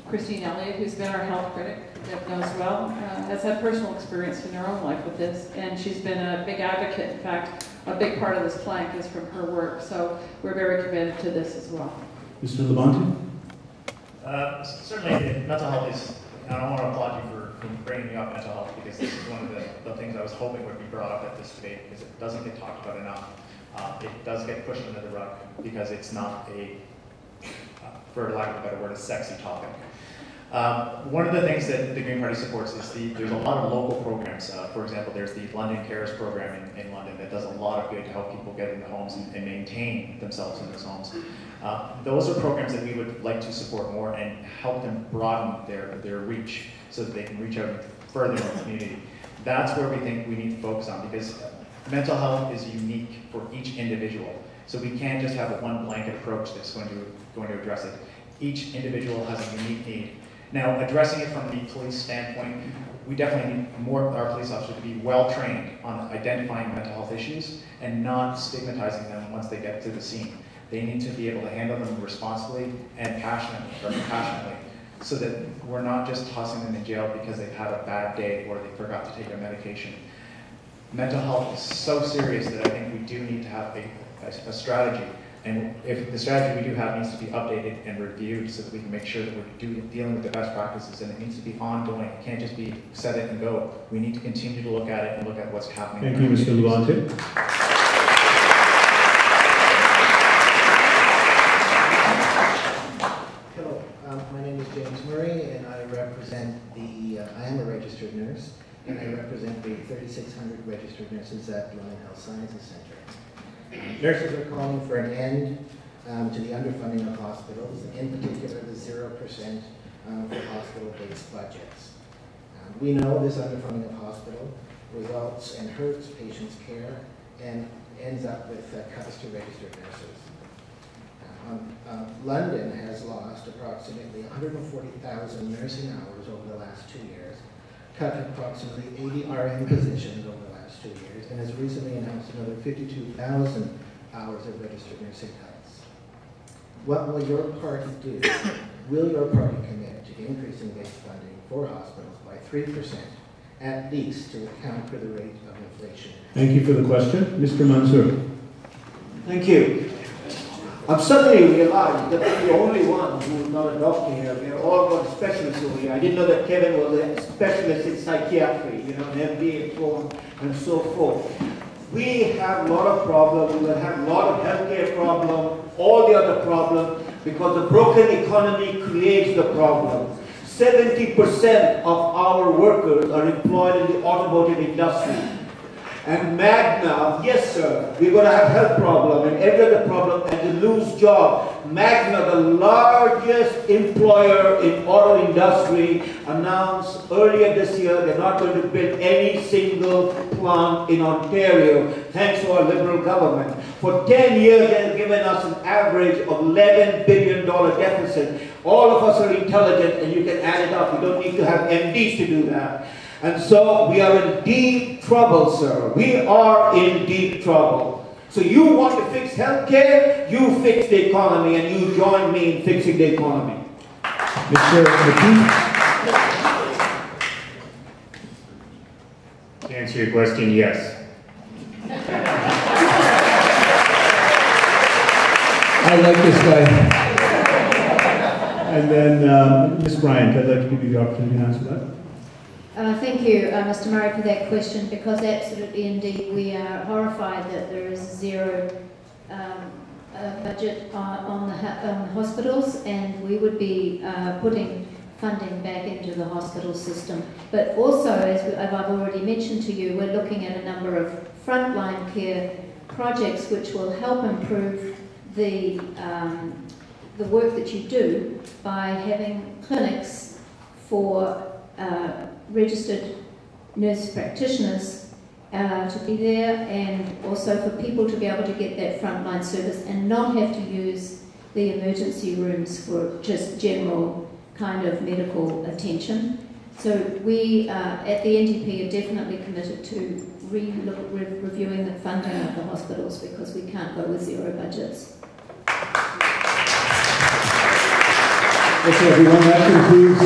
Christine Elliott, who's been our health critic, that knows well, has had personal experience in her own life with this, and she's been a big advocate. In fact, a big part of this plank is from her work, so we're very committed to this as well. Mr. Labonte? Certainly, mental health is, I don't want to applaud you bringing up mental health, because this is one of the things I was hoping would be brought up at this debate, because it doesn't get talked about enough. It does get pushed under the rug because it's not a, for lack of a better word, a sexy topic. One of the things that the Green Party supports is there's a lot of local programs. For example, there's the London Cares program in London that does a lot of good to help people get into homes and maintain themselves in those homes. Those are programs that we would like to support more and help them broaden their reach so that they can reach out further in the community. That's where we think we need to focus on, because mental health is unique for each individual. So we can't just have a one blanket approach that's going to address it. Each individual has a unique need. Now, addressing it from the police standpoint, we definitely need more our police officers to be well trained on identifying mental health issues and not stigmatizing them once they get to the scene. They need to be able to handle them responsibly and compassionately, so that we're not just tossing them in jail because they've had a bad day or they forgot to take their medication. Mental health is so serious that I think we do need to have a strategy. And if the strategy we do have needs to be updated and reviewed so that we can make sure that we're dealing with the best practices, and it needs to be ongoing. It can't just be set it and go. We need to continue to look at it and look at what's happening. Thank you, Mr. Labonte. Hello, my name is James Murray, and I represent I am a registered nurse, and I represent the 3,600 registered nurses at London Health Sciences Centre. Nurses are calling for an end to the underfunding of hospitals, in particular the 0% for hospital-based budgets. We know this underfunding of hospital results and hurts patients' care and ends up with cuts to registered nurses. London has lost approximately 140,000 nursing hours over the last 2 years, cut approximately 80 RN positions over the last 2 years, and has recently announced another 52,000 hours of registered nursing cuts. What will your party do? Will your party commit to increasing base funding for hospitals by 3%, at least to account for the rate of inflation? Thank you for the question. Mr. Mansur. Thank you. I've suddenly realized that I'm the only one who's not a doctor here. We're all got specialists over here. I didn't know that Kevin was a specialist in psychiatry, an MD and so on and so forth. We have a lot of problems. We will have a lot of healthcare problems, all the other problems, because the broken economy creates the problem. 70% of our workers are employed in the automotive industry. And Magna, yes sir, we're going to have health problem and every other problem and to lose job. Magna, the largest employer in auto industry, announced earlier this year they're not going to build any single plant in Ontario, thanks to our Liberal government. For 10 years they've given us an average of $11 billion deficit. All of us are intelligent and you can add it up. You don't need to have MDs to do that. And so we are in deep trouble, sir. We are in deep trouble. So you want to fix healthcare, you fix the economy, and you join me in fixing the economy. Mr. McKee. To answer your question, yes. I like this guy. And then Ms. Bryant, I'd like to give you the opportunity to answer that. Thank you, Mr. Murray, for that question, because absolutely indeed we are horrified that there is zero budget on the hospitals, and we would be putting funding back into the hospital system. But also, as I've already mentioned to you, we're looking at a number of frontline care projects which will help improve the work that you do by having clinics for registered nurse practitioners to be there, and also for people to be able to get that frontline service and not have to use the emergency rooms for just general kind of medical attention. So we at the NDP are definitely committed to reviewing the funding of the hospitals, because we can't go with zero budgets. Okay, everyone, that concludes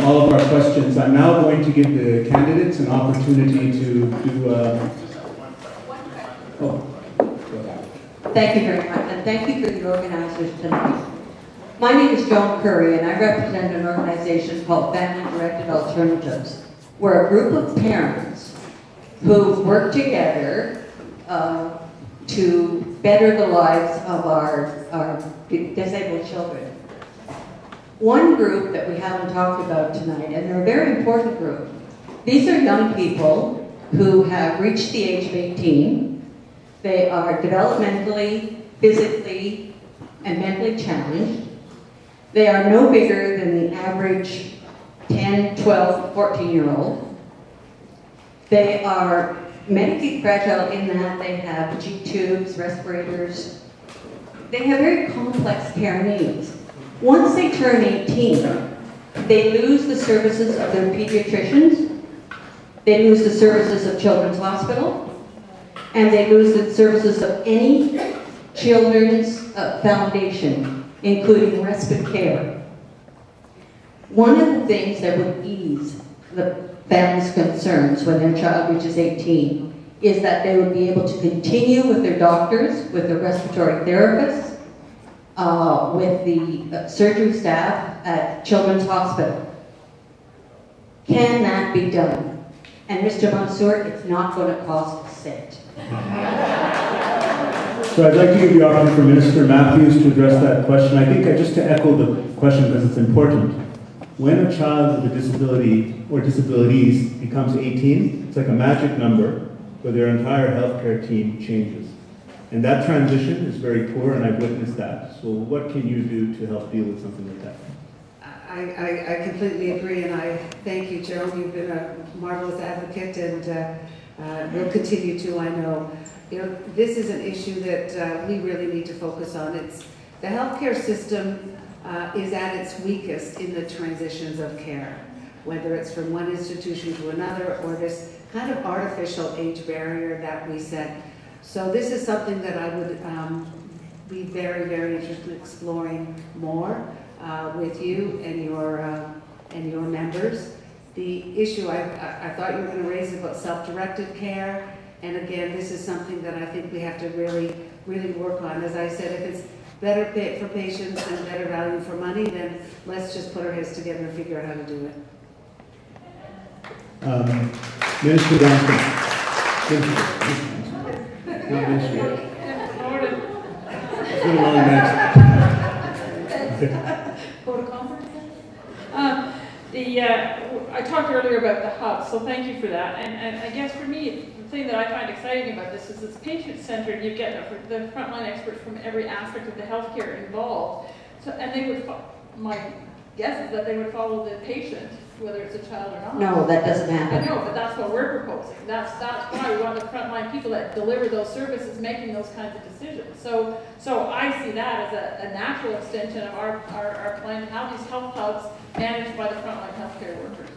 all of our questions. I'm now going to give the candidates an opportunity to do... Thank you very much, and thank you for the organizers tonight. My name is Joan Curry, and I represent an organization called Family Directed Alternatives. We're a group of parents who work together to better the lives of our disabled children. One group that we haven't talked about tonight, and they're a very important group, these are young people who have reached the age of 18. They are developmentally, physically, and mentally challenged. They are no bigger than the average 10, 12, 14-year-old. They are medically fragile in that they have G-tubes, respirators. They have very complex care needs. Once they turn 18, they lose the services of their pediatricians, they lose the services of Children's Hospital, and they lose the services of any children's foundation, including respite care. One of the things that would ease the family's concerns when their child reaches 18 is that they would be able to continue with their doctors, with their respiratory therapists, with the surgery staff at Children's Hospital. Can that be done? And Mr. Mansur, it's not going to cost a cent. So I'd like to give the opportunity for Minister Matthews to address that question. I think just to echo the question because it's important. When a child with a disability or disabilities becomes 18, it's like a magic number where their entire healthcare team changes. And that transition is very poor, and I've witnessed that. So what can you do to help deal with something like that? I completely agree, and I thank you, Joe. You've been a marvelous advocate, and will continue to, I know. You know, this is an issue that we really need to focus on. It's the healthcare system is at its weakest in the transitions of care, whether it's from one institution to another or this kind of artificial age barrier that we set. So this is something that I would be very, very interested in exploring more with you and your members. The issue I thought you were going to raise is about self-directed care, and again, this is something that I think we have to really, really work on. As I said, if it's better for patients and better value for money, then let's just put our heads together and figure out how to do it. Minister Branscombe. Not Minister yet. It's been a long next. Go to conference? I talked earlier about the hub, so thank you for that. And I guess for me, the thing that I find exciting about this is it's patient-centered. You get the frontline experts from every aspect of the healthcare involved. So, and they would, my guess is that they would follow the patient, whether it's a child or not. No, that doesn't happen. I know, but that's what we're proposing. That's why we want the frontline people that deliver those services making those kinds of decisions. So I see that as a natural extension of our plan to have these health hubs managed by the frontline healthcare workers.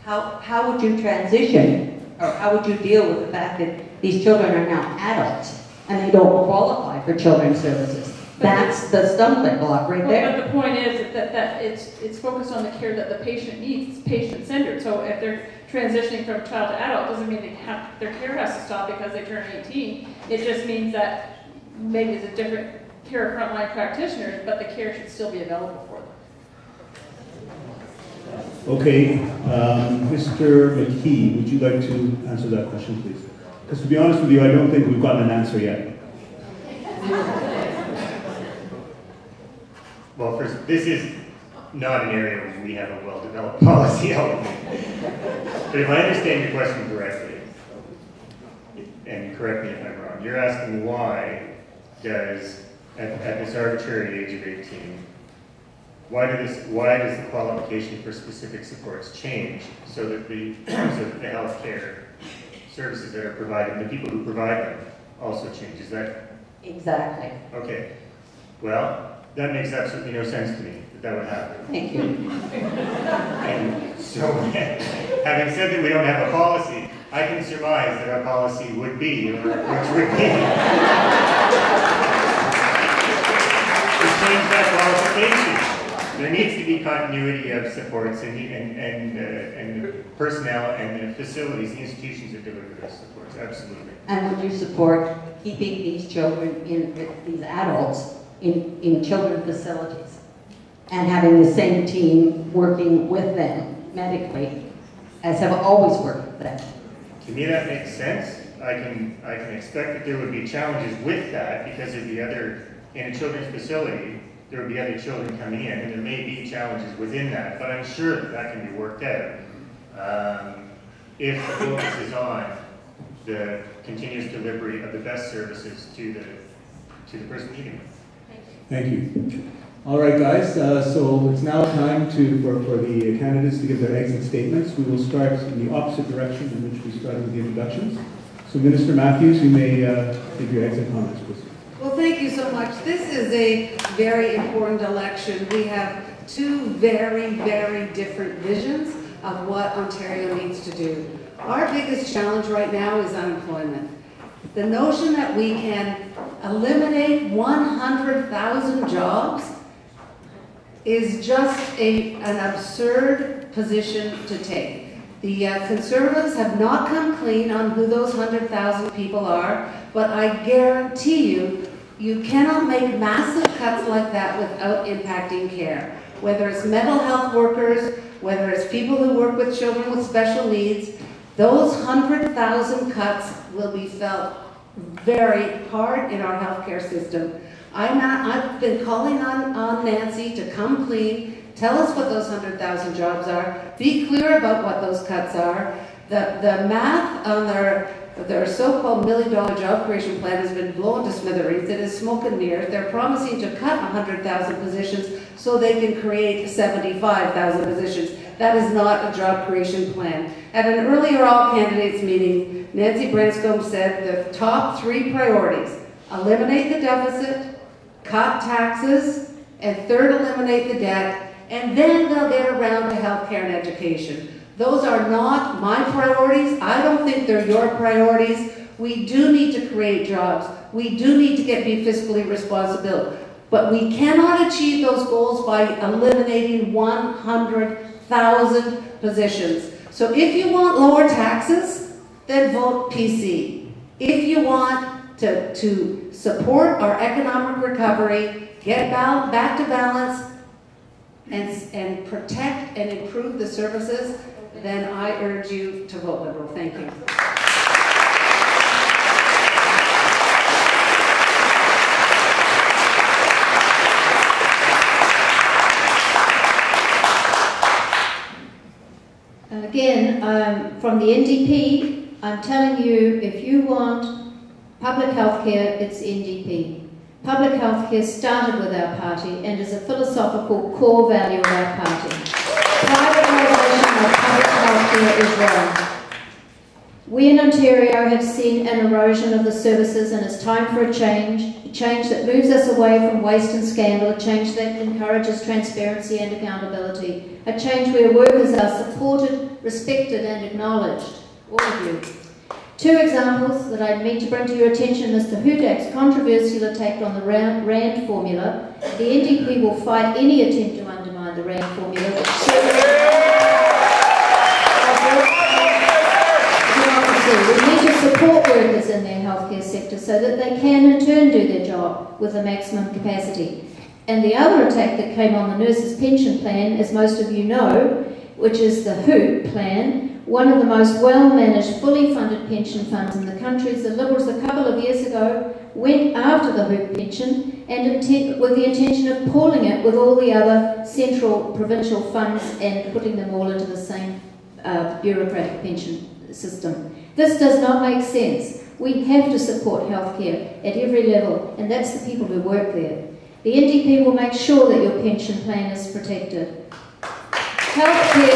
How would you transition, or how would you deal with the fact that these children are now adults and they don't qualify for children's services? That's the stumbling block right there. But the point is that it's focused on the care that the patient needs. It's patient-centered. So if they're transitioning from child to adult, doesn't mean their care has to stop because they turn 18. It just means that maybe it's a different care of frontline practitioners, but the care should still be available for them. Okay, Mr. McKee, would you like to answer that question, please? Because to be honest with you, I don't think we've gotten an answer yet. Well, first, this is not an area where we have a well-developed policy element. But if I understand your question correctly, and correct me if I'm wrong, you're asking why does, at this arbitrary age of 18, why does the qualification for specific supports change so that the healthcare services that are provided and the people who provide them also change? Is that? Exactly. Okay. Well, that makes absolutely no sense to me that would happen. Thank you. And so, having said that we don't have a policy, I can surmise that our policy would be, or our approach would be, to change that qualification. There needs to be continuity of supports and the personnel and the facilities, the institutions that deliver those supports, absolutely. And would you support keeping these children, these adults, in children's facilities and having the same team working with them medically as have always worked with them. To me, that makes sense. I can expect that there would be challenges with that because there'd be other, in a children's facility, there would be other children coming in, and there may be challenges within that, but I'm sure that that can be worked out if the focus is on the continuous delivery of the best services to the person needing them. Thank you. All right, guys, so it's now time for the candidates to give their exit statements. We will start in the opposite direction in which we started with the introductions. So Minister Matthews, you may give your exit comments, please. Well, thank you so much. This is a very important election. We have two very, very different visions of what Ontario needs to do. Our biggest challenge right now is unemployment. The notion that we can eliminate 100,000 jobs is just an absurd position to take. The Conservatives have not come clean on who those 100,000 people are, but I guarantee you, you cannot make massive cuts like that without impacting care. Whether it's mental health workers, whether it's people who work with children with special needs, those 100,000 cuts will be felt very hard in our healthcare system. I've been calling on Nancy to come clean, tell us what those 100,000 jobs are, be clear about what those cuts are. The math on their so-called $1 million job creation plan has been blown to smithereens. It is smoke and mirrors. They're promising to cut 100,000 positions so they can create 75,000 positions. That is not a job creation plan. At an earlier all-candidates meeting, Nancy Branscombe said the top 3 priorities: eliminate the deficit, cut taxes, and third, eliminate the debt, and then they'll get around to healthcare and education. Those are not my priorities. I don't think they're your priorities. We do need to create jobs. We do need to be fiscally responsible. But we cannot achieve those goals by eliminating 100,000 positions. So if you want lower taxes, then vote PC. If you want to support our economic recovery, get back to balance, and protect and improve the services, then I urge you to vote Liberal. Thank you. Again, from the NDP, I'm telling you, if you want public health care, it's NDP. Public health care started with our party and is a philosophical core value of our party. Privatisation of public health care is wrong. We in Ontario have seen an erosion of the services, and it's time for a change that moves us away from waste and scandal, a change that encourages transparency and accountability, a change where workers are supported, respected and acknowledged, all of you. 2 examples that I need to bring to your attention: Mr. Hudak's controversial attack on the RAND formula. The NDP will fight any attempt to undermine the RAND formula, which serves democracy. We need to support workers in their healthcare sector so that they can in turn do their job with the maximum capacity. And the other attack that came on the nurses' pension plan, as most of you know, which is the HOOP plan, one of the most well-managed, fully funded pension funds in the country. The Liberals a couple of years ago went after the HOOP pension and with the intention of pooling it with all the other central provincial funds and putting them all into the same bureaucratic pension system. This does not make sense. We have to support healthcare at every level, and that's the people who work there. The NDP will make sure that your pension plan is protected. Healthcare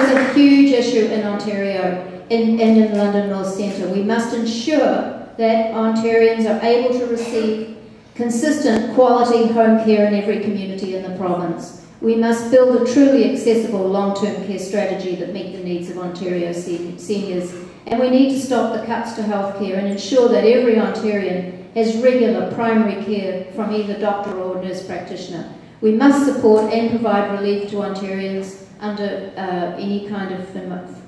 is a huge issue in Ontario and in London North Centre. We must ensure that Ontarians are able to receive consistent quality home care in every community in the province. We must build a truly accessible long-term care strategy that meets the needs of Ontario seniors. And we need to stop the cuts to healthcare and ensure that every Ontarian has regular primary care from either doctor or nurse practitioner. We must support and provide relief to Ontarians under any kind of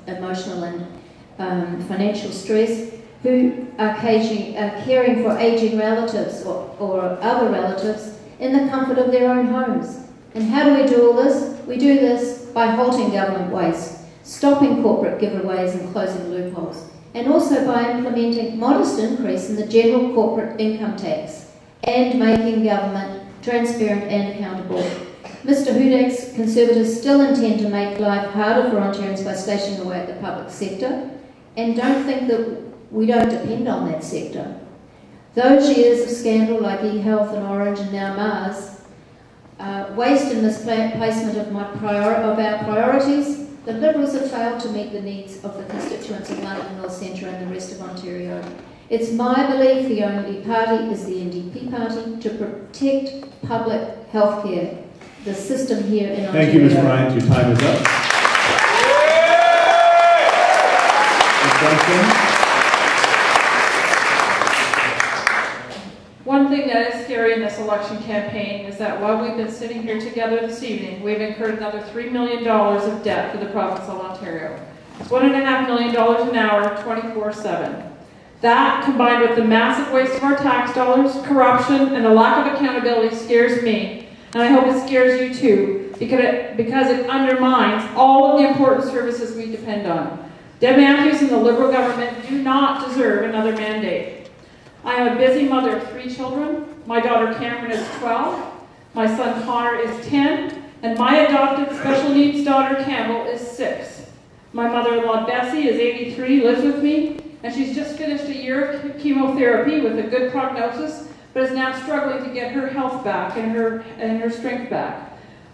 emotional and financial stress who are caring for aging relatives or other relatives in the comfort of their own homes. And how do we do all this? We do this by halting government waste, stopping corporate giveaways and closing loopholes, and also by implementing modest increase in the general corporate income tax and making government transparent and accountable. Mr Hudak's Conservatives still intend to make life harder for Ontarians by slashing away at the public sector, and don't think that we don't depend on that sector. Those years of scandal like eHealth and Orange and now Mars, waste and misplacement of our priorities, the Liberals have failed to meet the needs of the constituents of London North Centre and the rest of Ontario. It's my belief the only party is the NDP party to protect public health care, the system here in Ontario. Thank you, Ms. Bryant. Your time is up. Ms. Branscombe. One thing that is scary in this election campaign is that while we've been sitting here together this evening, we've incurred another $3 million of debt for the province of Ontario. It's $1.5 million an hour, 24/7. That, combined with the massive waste of our tax dollars, corruption, and the lack of accountability scares me, and I hope it scares you too, because it undermines all of the important services we depend on. Deb Matthews and the Liberal government do not deserve another mandate. I am a busy mother of 3 children. My daughter Cameron is 12, my son Connor is 10, and my adopted special needs daughter Campbell is 6. My mother-in-law Bessie is 83, lives with me, and she's just finished a year of chemotherapy with a good prognosis, but is now struggling to get her health back and her strength back.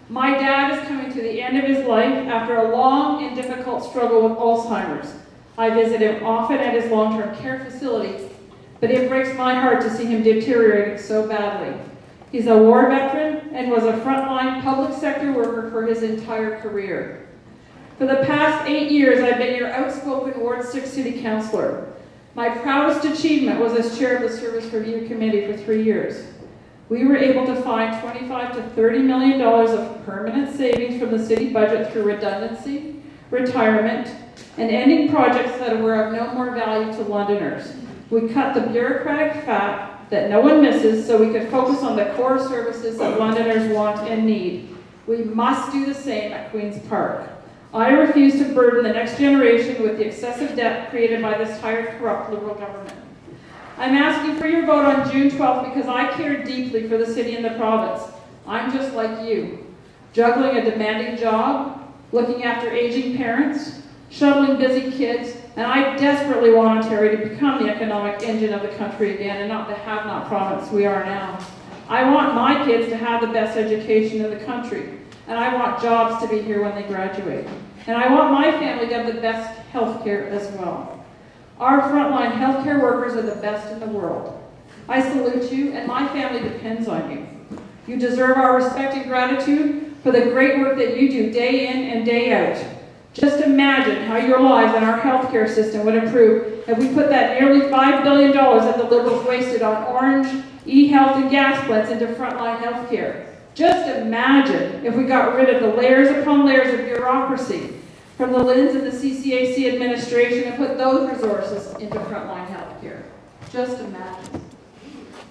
My dad is coming to the end of his life after a long and difficult struggle with Alzheimer's. I visit him often at his long-term care facility, but it breaks my heart to see him deteriorating so badly. He's a war veteran and was a frontline public sector worker for his entire career. For the past 8 years, I've been your outspoken Ward 6 City Councillor. My proudest achievement was as chair of the Service Review Committee for 3 years. We were able to find $25 to $30 million of permanent savings from the city budget through redundancy, retirement, and ending projects that were of no more value to Londoners. We cut the bureaucratic fat that no one misses so we could focus on the core services that Londoners want and need. We must do the same at Queen's Park. I refuse to burden the next generation with the excessive debt created by this tired, corrupt Liberal government. I'm asking for your vote on June 12th because I care deeply for the city and the province. I'm just like you, juggling a demanding job, looking after aging parents, shuttling busy kids, and I desperately want Ontario to become the economic engine of the country again and not the have-not province we are now. I want my kids to have the best education in the country, and I want jobs to be here when they graduate. And I want my family to have the best health care as well. Our frontline healthcare workers are the best in the world. I salute you, and my family depends on you. You deserve our respect and gratitude for the great work that you do day in and day out. Just imagine how your lives and our healthcare system would improve if we put that nearly $5 billion that the Liberals wasted on Orange, eHealth, and gas plants into frontline healthcare. Just imagine if we got rid of the layers upon layers of bureaucracy from the lens of the CCAC administration and put those resources into frontline healthcare. Just imagine.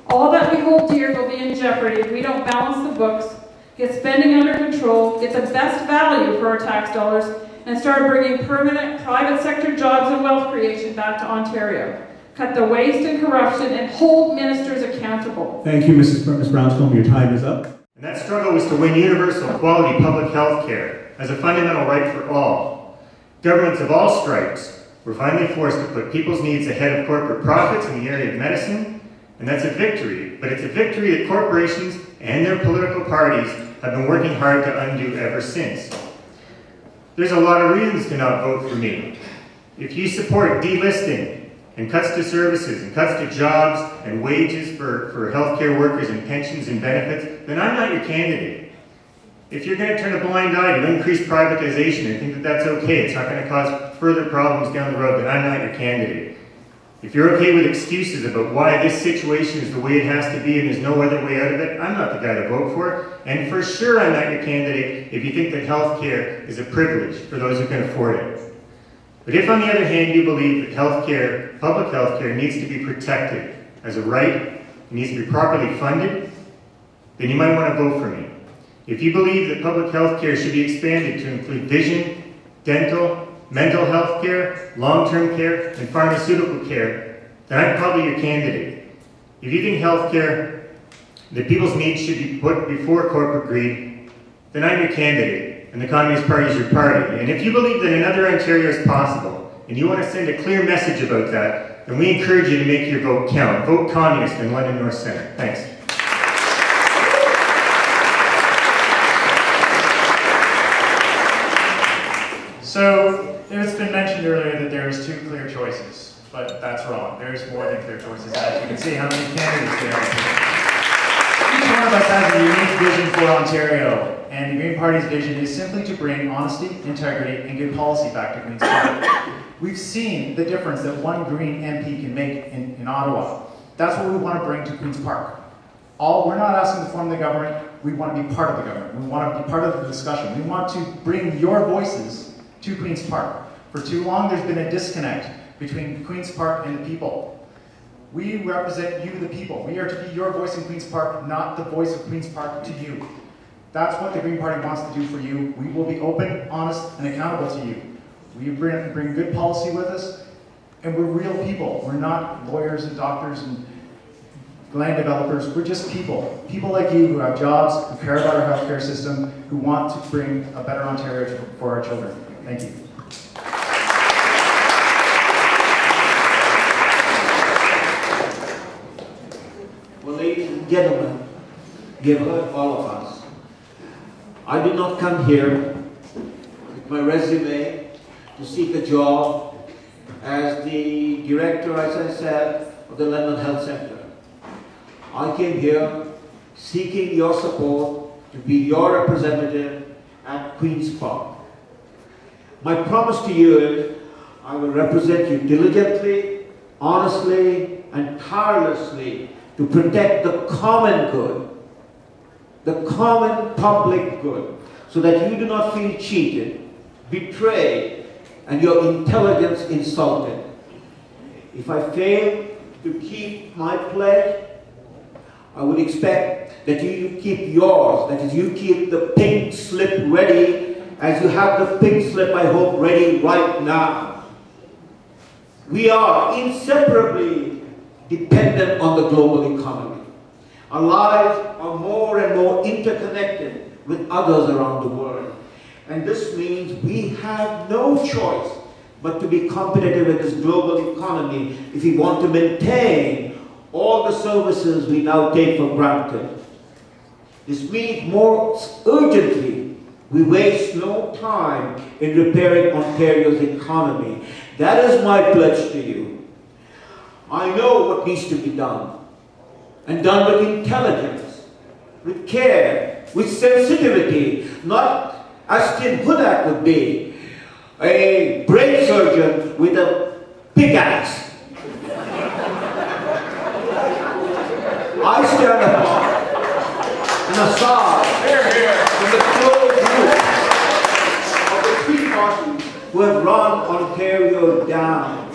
All that we hold dear will be in jeopardy if we don't balance the books, get spending under control, get the best value for our tax dollars, and start bringing permanent private sector jobs and wealth creation back to Ontario. Cut the waste and corruption and hold ministers accountable. Thank you, Ms. Branscombe. Your time is up. And that struggle was to win universal quality public health care as a fundamental right for all. Governments of all stripes were finally forced to put people's needs ahead of corporate profits in the area of medicine, and that's a victory. But it's a victory that corporations and their political parties have been working hard to undo ever since. There's a lot of reasons to not vote for me. If you support delisting and cuts to services and cuts to jobs and wages for healthcare workers and pensions and benefits, then I'm not your candidate. If you're going to turn a blind eye to increased privatization and think that that's okay, it's not going to cause further problems down the road, then I'm not your candidate. If you're okay with excuses about why this situation is the way it has to be and there's no other way out of it, I'm not the guy to vote for. And for sure I'm not your candidate if you think that health care is a privilege for those who can afford it. But if on the other hand you believe that health care, public health care, needs to be protected as a right, it needs to be properly funded, then you might want to vote for me. If you believe that public health care should be expanded to include vision, dental, mental health care, long-term care, and pharmaceutical care, then I'm probably your candidate. If you think health care, that people's needs should be put before corporate greed, then I'm your candidate, and the Communist Party is your party. And if you believe that another Ontario is possible, and you want to send a clear message about that, then we encourage you to make your vote count. Vote Communist in London North Centre. Thanks. So, it's been mentioned earlier that there's two clear choices, but that's wrong. There's more than clear choices. As you can see how many candidates there are. Each one of us has a unique vision for Ontario, and the Green Party's vision is simply to bring honesty, integrity, and good policy back to Queen's Park. We've seen the difference that one Green MP can make in Ottawa. That's what we want to bring to Queen's Park. We're not asking to form the government, we want to be part of the government. We want to be part of the discussion. We want to bring your voices to Queen's Park. For too long, there's been a disconnect between Queen's Park and the people. We represent you, the people. We are to be your voice in Queen's Park, not the voice of Queen's Park to you. That's what the Green Party wants to do for you. We will be open, honest, and accountable to you. We bring good policy with us, and we're real people. We're not lawyers and doctors and land developers. We're just people. People like you who have jobs, who care about our healthcare system, who want to bring a better Ontario for our children. Thank you. Well, ladies and gentlemen, you have heard all of us. I did not come here with my resume to seek a job as the director, as I said, of the London Health Centre. I came here seeking your support to be your representative at Queen's Park. My promise to you is I will represent you diligently, honestly, and tirelessly to protect the common good, the common public good, so that you do not feel cheated, betrayed, and your intelligence insulted. If I fail to keep my pledge, I would expect that you keep yours, that is, you keep the pink slip ready, as you have the pink slip, I hope, ready right now. We are inseparably dependent on the global economy. Our lives are more and more interconnected with others around the world. And this means we have no choice but to be competitive in this global economy if we want to maintain all the services we now take for granted. This means more urgently we waste no time in repairing Ontario's economy. That is my pledge to you. I know what needs to be done, and done with intelligence, with care, with sensitivity, not as Tim Hudak would be, a brain surgeon with a pickaxe. I stand apart and aside from the closed group of the three parties who have run Ontario down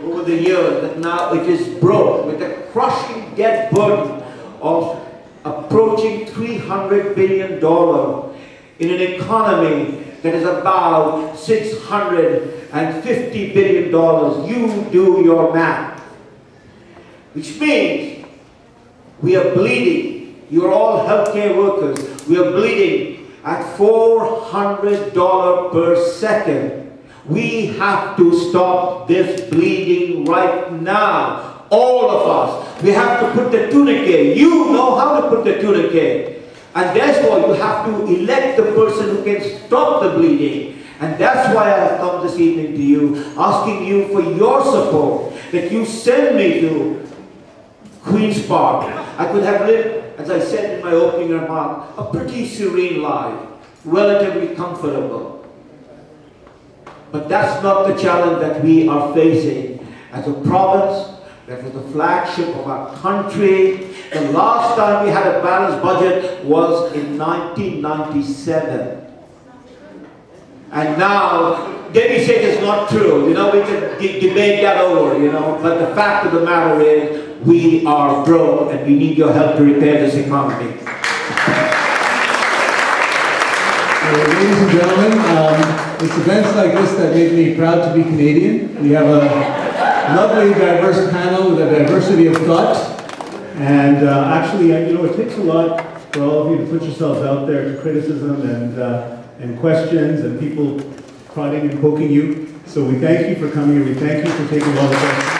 over the years, that now it is broke with a crushing debt burden of approaching $300 billion in an economy that is about $650 billion. You do your math. Which means we are bleeding. You're all healthcare workers. We are bleeding at $400 per second. We have to stop this bleeding right now. All of us. We have to put the tourniquet. You know how to put the tourniquet. And therefore you have to elect the person who can stop the bleeding. And that's why I have come this evening to you, asking you for your support, that you send me to Queen's Park. I could have lived, as I said in my opening remark, a pretty serene life, relatively comfortable. But that's not the challenge that we are facing as a province, that was the flagship of our country. The last time we had a balanced budget was in 1997. And now, Debbie said it's not true. You know, we can debate that over, you know. But the fact of the matter is, we are broke and we need your help to repair this economy. Ladies and gentlemen, it's events like this that make me proud to be Canadian. We have a lovely, diverse panel with a diversity of thought. And actually, you know, it takes a lot for all of you to put yourselves out there to criticism and questions and people prodding and poking you. So we thank you for coming and we thank you for taking all the questions.